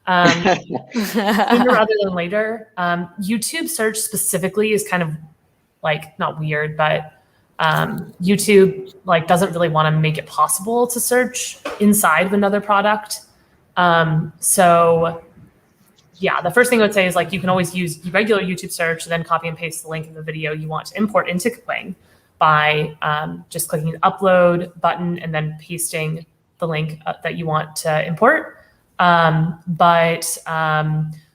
Sooner rather than later. YouTube search specifically is kind of like not weird, but YouTube like doesn't really want to make it possible to search inside of another product. So yeah, the first thing I would say is like you can always use regular YouTube search and then copy and paste the link of the video you want to import into Kapwing by just clicking the upload button and then pasting the link that you want to import. But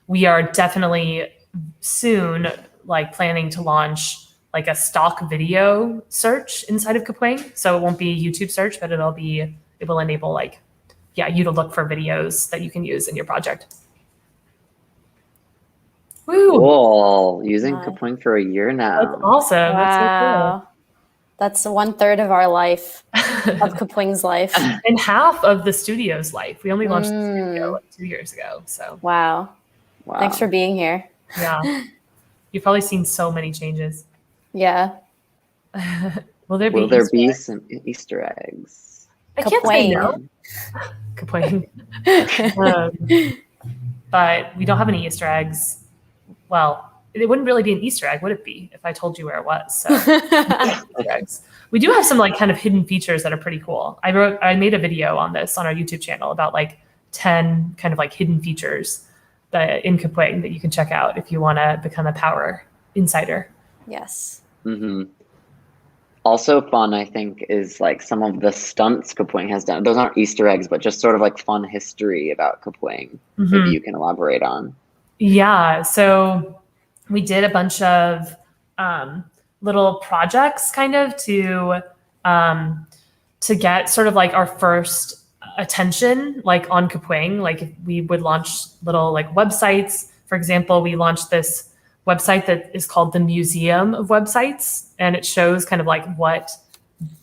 we are definitely soon like planning to launch like a stock video search inside of Kapwing. So it won't be YouTube search, but it will enable like, you to look for videos that you can use in your project. Woo! Cool. Using Kapwing for a year now. That's awesome. Wow. That's so cool. That's 1/3 of our life, of Kapwing's life. And half of the studio's life. We only launched the studio like 2 years ago. So wow. Thanks for being here. Yeah. You've probably seen so many changes. Yeah. Will there be some Easter eggs? I can't say no. Kapwing. But we don't have any Easter eggs. Well, it wouldn't really be an Easter egg, would it be, if I told you where it was? So Easter eggs. We do have some like kind of hidden features that are pretty cool. I made a video on this on our YouTube channel about like 10 kind of like hidden features that in Kapwing that you can check out if you want to become a power insider. Yes. Mm-hmm. Also fun, I think, is like some of the stunts Kapwing has done. Those aren't Easter eggs, but just sort of like fun history about Kapwing. Maybe you can elaborate on. Yeah. So we did a bunch of little projects kind of to get sort of like our first attention like on Kapwing. Like we would launch little like websites. For example, we launched this website that is called the Museum of Websites, and it shows kind of like what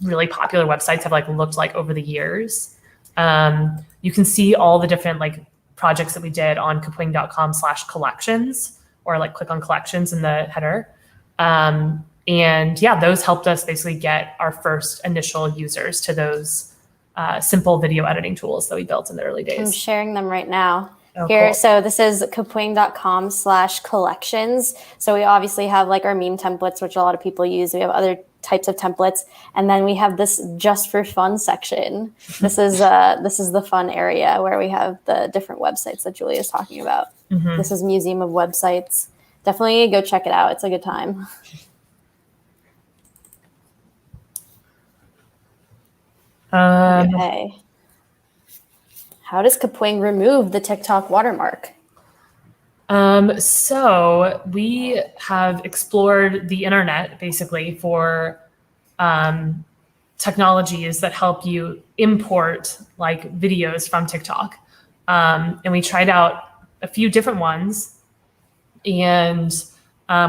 really popular websites have like looked like over the years. You can see all the different like projects that we did on kapwing.com/collections, or like click on collections in the header. And yeah, those helped us basically get our first initial users to those simple video editing tools that we built in the early days. I'm sharing them right now. Oh, here. Cool. So this is kapwing.com/collections. So we obviously have like our meme templates, which a lot of people use. We have other types of templates. And then we have this just for fun section. This is the fun area where we have the different websites that Julia is talking about. Mm-hmm. This is Museum of Websites. Definitely go check it out. It's a good time. Okay. How does Kapwing remove the TikTok watermark? So we have explored the internet basically for technologies that help you import like videos from TikTok. And we tried out a few different ones, and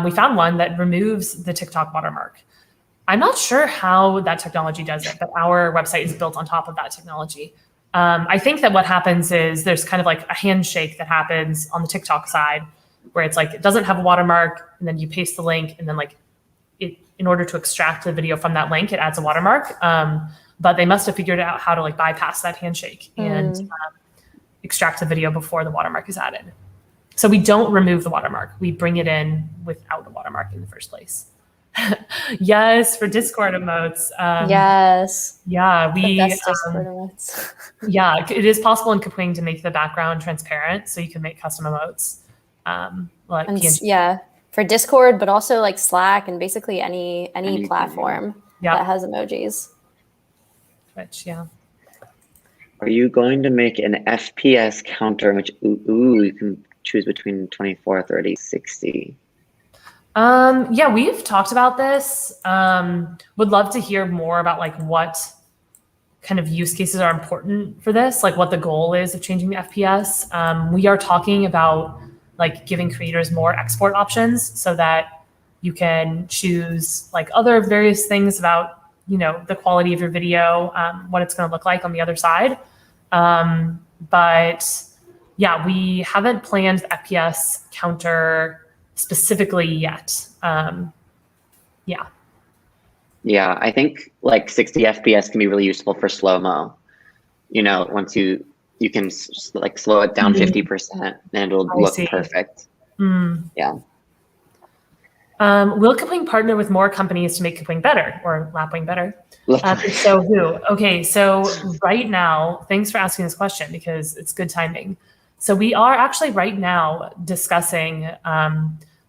we found one that removes the TikTok watermark. I'm not sure how that technology does it, but our website is built on top of that technology. I think that what happens is there's kind of like a handshake that happens on the TikTok side where it's like it doesn't have a watermark, and then you paste the link, and then like in order to extract the video from that link, it adds a watermark. But they must have figured out how to like bypass that handshake and extract the video before the watermark is added. So we don't remove the watermark. We bring it in without the watermark in the first place. Yes, for Discord emotes. Yes. Yeah, The best Discord emotes. yeah, it is possible in Kapwing to make the background transparent, so you can make custom emotes. Like yeah, for Discord, but also like Slack and basically any platform that has emojis. Twitch, yeah. Are you going to make an FPS counter in which you can choose between 24, 30, 60? Yeah, we've talked about this. Would love to hear more about like what kind of use cases are important for this, like what the goal is of changing the FPS. We are talking about like giving creators more export options so that you can choose like other various things about, you know, the quality of your video, what it's going to look like on the other side. But yeah, we haven't planned the FPS counter specifically yet. Yeah. Yeah, I think like 60 FPS can be really useful for slow-mo. You know, once you can like slow it down 50% and it'll look perfect. Yeah. Will Kapwing partner with more companies to make Kapwing better or Lapwing better? So who? Okay, so right now, thanks for asking this question because it's good timing. So we are actually right now discussing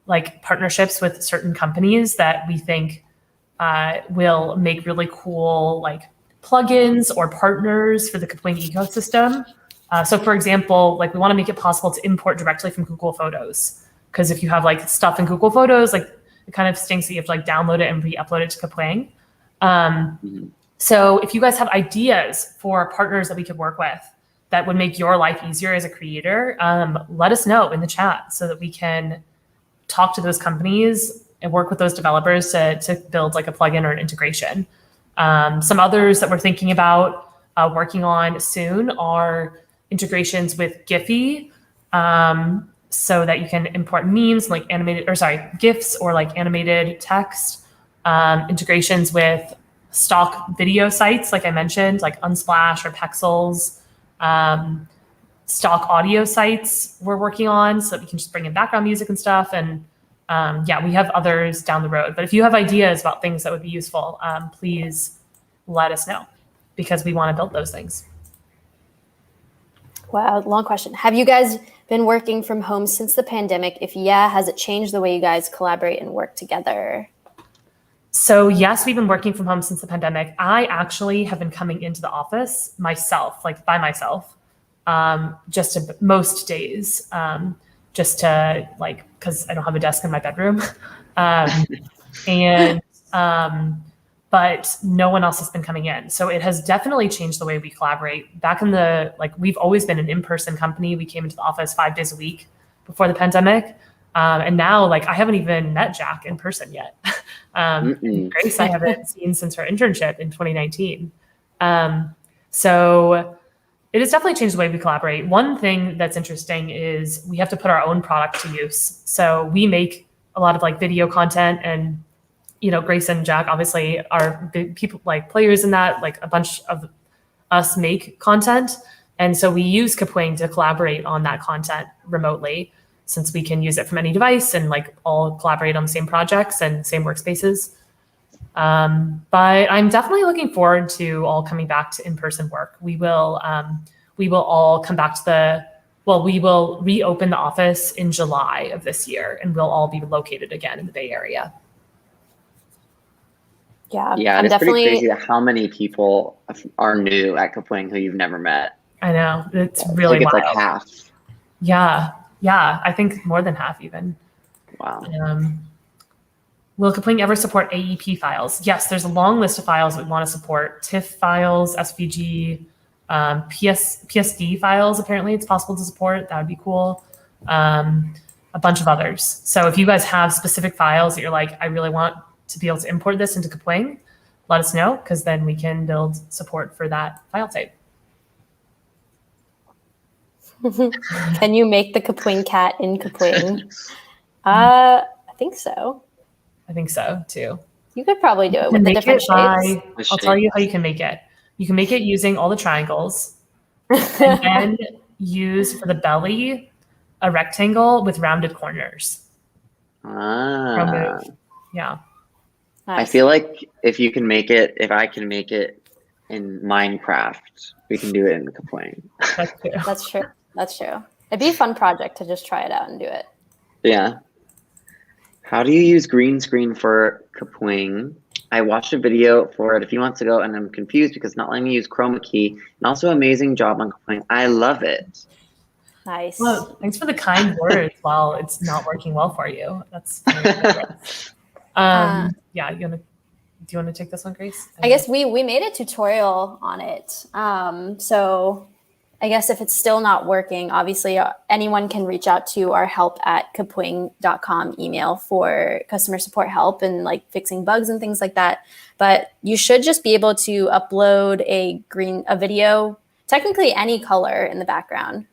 like partnerships with certain companies that we think will make really cool like plugins or partners for the Kapwing ecosystem. So for example, like we want to make it possible to import directly from Google Photos. Because if you have like stuff in Google Photos, like it kind of stinks that you have to like download it and re-upload it to Kapwing. So if you guys have ideas for partners that we could work with that would make your life easier as a creator, let us know in the chat so that we can talk to those companies and work with those developers to build like a plugin or an integration. Some others that we're thinking about working on soon are integrations with Giphy, so that you can import memes like GIFs or like animated text, integrations with stock video sites, like I mentioned, like Unsplash or Pexels, stock audio sites we're working on so that we can just bring in background music and stuff. And yeah, we have others down the road. But if you have ideas about things that would be useful, please let us know because we want to build those things. Wow, long question. Have you guys been working from home since the pandemic? If yeah, has it changed the way you guys collaborate and work together? So yes, we've been working from home since the pandemic. I actually have been coming into the office myself, like by myself, just most days, just to like, because I don't have a desk in my bedroom. But no one else has been coming in. So it has definitely changed the way we collaborate. Back in we've always been an in-person company. We came into the office 5 days a week before the pandemic. And now like I haven't even met Jack in person yet. Grace, I haven't seen since her internship in 2019. So it has definitely changed the way we collaborate. One thing that's interesting is we have to put our own product to use. So we make a lot of like video content, and you know, Grace and Jack obviously are big people, like players in that. Like a bunch of us make content, and so we use Kapwing to collaborate on that content remotely, since we can use it from any device and like all collaborate on the same projects and same workspaces. But I'm definitely looking forward to all coming back to in-person work. We will all come back to we will reopen the office in July of this year, and we'll all be located again in the Bay Area. Yeah, it's pretty crazy how many people are new at Kapwing who you've never met. I know, it's really wild. It's like half. Yeah, I think more than half even. Wow. Will Kapwing ever support AEP files? Yes, there's a long list of files we want to support. TIFF files, SVG, PSD files, apparently it's possible to support. That would be cool. A bunch of others. So if you guys have specific files that you're like, I really want to be able to import this into Kapwing, let us know, because then we can build support for that file type. Can you make the Kapwing cat in Kapwing? I think so. I think so too. You could probably do it You with can the make different it shapes. I'll tell you how you can make it. You can make it using all the triangles, and then use for the belly a rectangle with rounded corners. Ah. Yeah. Nice. I feel like if I can make it in Minecraft, we can do it in Kapwing. That's true. That's true. That's true. It'd be a fun project to just try it out and do it. Yeah. How do you use green screen for Kapwing? I watched a video for it a few months ago and I'm confused because it's not letting me use chroma key. And also amazing job on Kapwing. I love it. Nice. Well, thanks for the kind words while it's not working well for you. That's yeah, do you want to take this one, Grace? I guess we made a tutorial on it. So I guess if it's still not working, obviously anyone can reach out to our help@kapwing.com email for customer support help and like fixing bugs and things like that. But you should just be able to upload a video, technically any color in the background.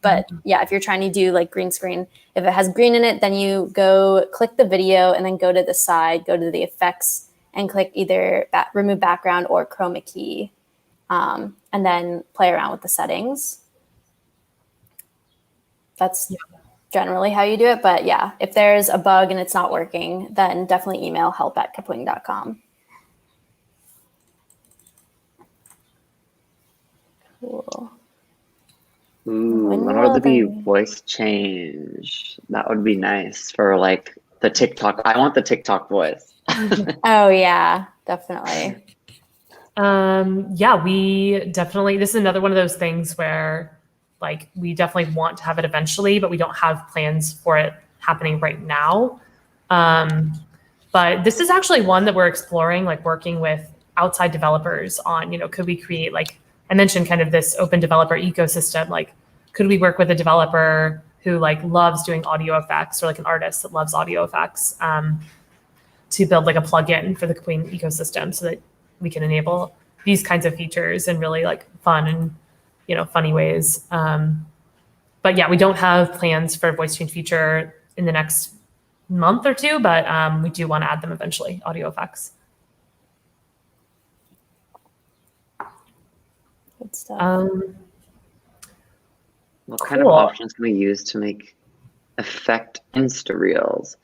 But yeah, if you're trying to do like green screen, if it has green in it, then you go click the video and then go to the side, go to the effects and click either remove background or chroma key. And then play around with the settings. That's generally how you do it. But yeah, if there's a bug and it's not working, then definitely email help@kapwing.com. Cool. Ooh, when will there be voice change? That would be nice for like the TikTok. I want the TikTok voice. Oh yeah, definitely. Yeah, this is another one of those things where like we definitely want to have it eventually, but we don't have plans for it happening right now. But this is actually one that we're exploring, like working with outside developers on, could we create, like I mentioned, kind of this open developer ecosystem, like could we work with a developer who like loves doing audio effects or like an artist that loves audio effects to build like a plugin for the Kapwing ecosystem so that we can enable these kinds of features in really like fun and funny ways. But yeah, we don't have plans for a voice change feature in the next month or two, but we do want to add them eventually, audio effects. Good stuff. What kind of options can we use to make effect Insta Reels?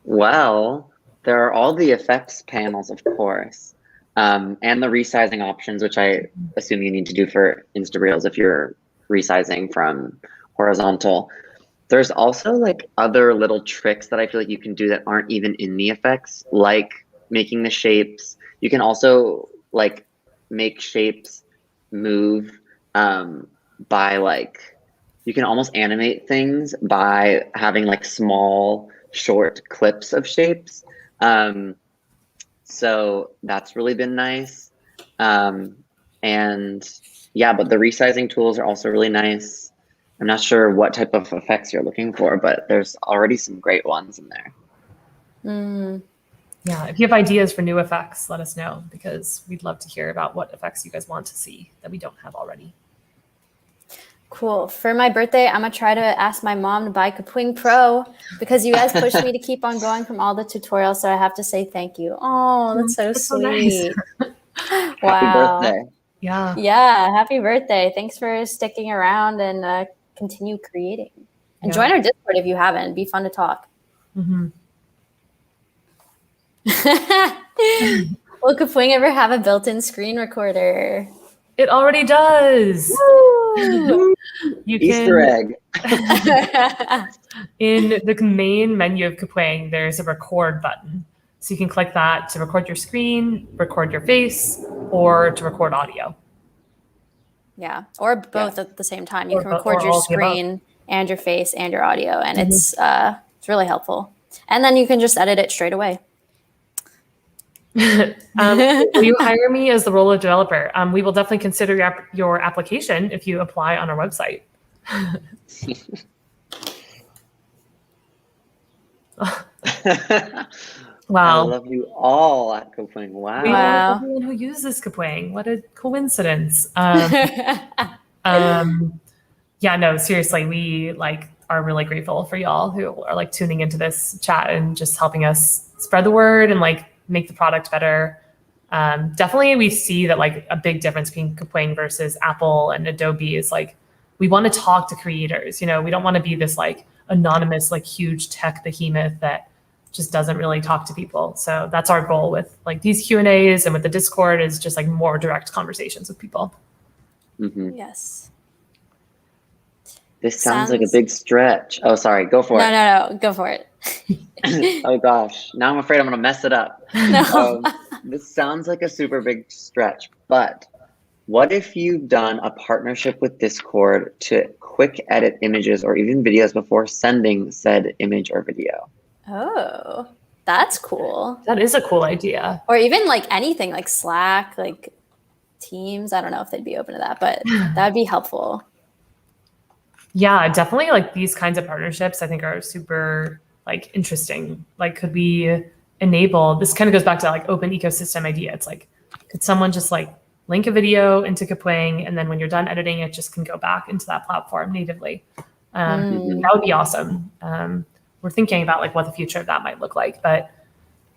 Well, there are all the effects panels, of course. And the resizing options, which I assume you need to do for Insta Reels if you're resizing from horizontal. There's also like other little tricks that I feel like you can do that aren't even in the effects, like making the shapes. You can also like make shapes move by like, you can almost animate things by having like small, short clips of shapes. So that's really been nice. And yeah, but the resizing tools are also really nice. I'm not sure what type of effects you're looking for, but there's already some great ones in there. Yeah, if you have ideas for new effects, let us know because we'd love to hear about what effects you guys want to see that we don't have already. Cool. For my birthday, I'm going to try to ask my mom to buy Kapwing Pro because you guys pushed me to keep on going from all the tutorials. So I have to say thank you. Oh, that's so sweet. So nice. Wow. Happy birthday. Yeah. Yeah. Happy birthday. Thanks for sticking around and continue creating. And join our Discord if you haven't. It'd be fun to talk. Mm-hmm. Will Kapwing ever have a built-in screen recorder? It already does. You Easter egg. In the main menu of Kapwing, there's a record button. So you can click that to record your screen, record your face, or to record audio. Yeah, or both at the same time. You Or can record your all of the above. screen and your face and your audio, and it's really helpful. And then you can just edit it straight away. Will you hire me as the role of developer? We will definitely consider your application if you apply on our website. Wow. I love you all at Kapwing. Wow. We love everyone who uses Kapwing. What a coincidence. Yeah, no, seriously, we like are really grateful for y'all who are like tuning into this chat and just helping us spread the word and like make the product better. Definitely, we see that like a big difference between Kapwing versus Apple and Adobe is like we want to talk to creators. You know, we don't want to be this like anonymous, like huge tech behemoth that just doesn't really talk to people. So that's our goal with like these Q&As and with the Discord is just like more direct conversations with people. Mm-hmm. Yes. This sounds like a big stretch. Oh, sorry. Go for it. No, go for it. Oh gosh, now I'm afraid I'm gonna mess it up. No. This sounds like a super big stretch, but what if you've done a partnership with Discord to quick edit images or even videos before sending said image or video? Oh, that's cool. That is a cool idea. Or even like anything like Slack, like Teams. I don't know if they'd be open to that, but that would be helpful. Yeah, definitely like these kinds of partnerships I think are super like interesting. Like could we enable, this kind of goes back to like open ecosystem idea. It's like, could someone just like link a video into Kapwing and then when you're done editing it just can go back into that platform natively. That would be awesome. We're thinking about like what the future of that might look like, but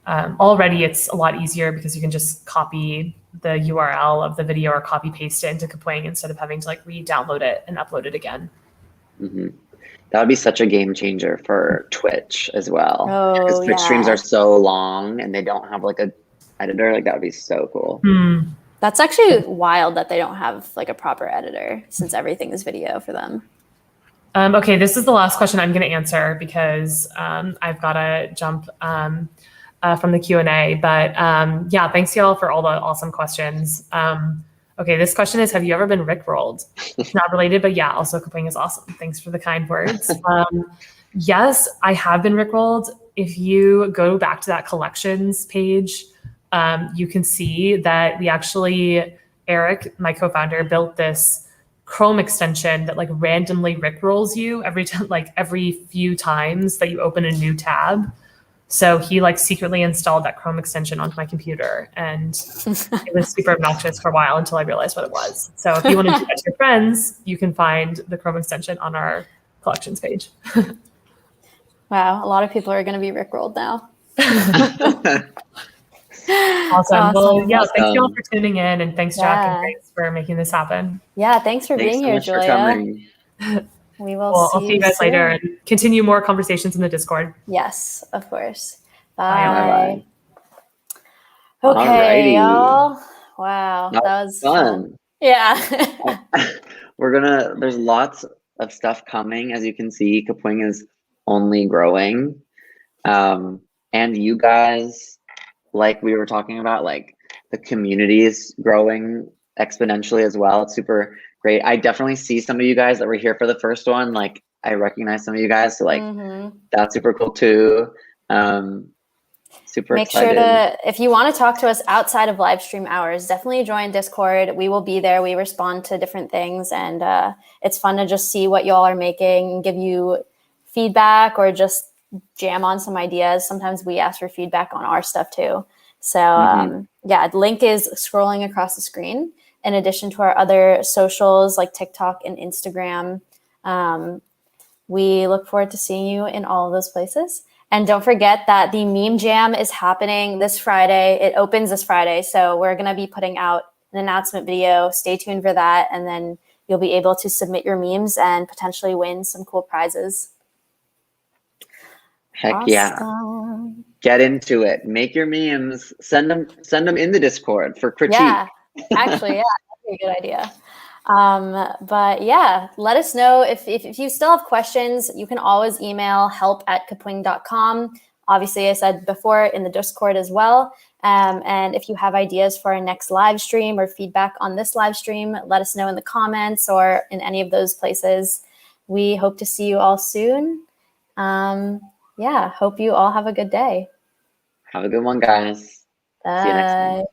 already it's a lot easier because you can just copy the URL of the video or copy paste it into Kapwing instead of having to like re-download it and upload it again. Mm-hmm. That would be such a game changer for Twitch as well. Oh, Twitch streams are so long and they don't have like a editor. Like that would be so cool. That's actually wild that they don't have like a proper editor since everything is video for them. Okay, this is the last question I'm going to answer because I've got to jump from the Q&A. But yeah, thanks y'all for all the awesome questions. Okay, this question is, have you ever been Rickrolled? It's not related, but yeah, also Kapwing is awesome. Thanks for the kind words. Yes, I have been Rickrolled. If you go back to that collections page, you can see that we actually, Eric, my co-founder, built this Chrome extension that like randomly Rickrolls you every time, like every few times that you open a new tab. So he like secretly installed that Chrome extension onto my computer and it was super obnoxious for a while until I realized what it was. So if you want to do that to your friends, you can find the Chrome extension on our collections page. Wow, a lot of people are going to be Rickrolled now. Awesome. Well, yeah, thanks y'all for tuning in and thanks Jack and thanks for making this happen. Yeah, thanks for being here, Julia. We will I'll see you guys later and continue more conversations in the Discord. Yes, of course. Bye. Bye. Okay, y'all. Wow, that was fun. Yeah. There's lots of stuff coming. As you can see, Kapwing is only growing. And you guys, like we were talking about, like the community is growing exponentially as well. It's super great. I definitely see some of you guys that were here for the first one. Like I recognize some of you guys, so like that's super cool too. Super excited. Make sure if you want to talk to us outside of live stream hours, definitely join Discord. We will be there. We respond to different things and it's fun to just see what y'all are making, give you feedback or just jam on some ideas. Sometimes we ask for feedback on our stuff too. So yeah, the link is scrolling across the screen. In addition to our other socials like TikTok and Instagram, we look forward to seeing you in all of those places. And don't forget that the Meme Jam is happening this Friday. It opens this Friday. So we're going to be putting out an announcement video. Stay tuned for that. And then you'll be able to submit your memes and potentially win some cool prizes. Heck yeah. Get into it. Make your memes. Send them in the Discord for critique. Yeah, actually, yeah, that'd be a good idea. But yeah, let us know if you still have questions. You can always email help@kapwing.com. Obviously, I said before in the Discord as well. And if you have ideas for our next live stream or feedback on this live stream, let us know in the comments or in any of those places. We hope to see you all soon. Yeah, hope you all have a good day. Have a good one, guys. Bye. See you next time.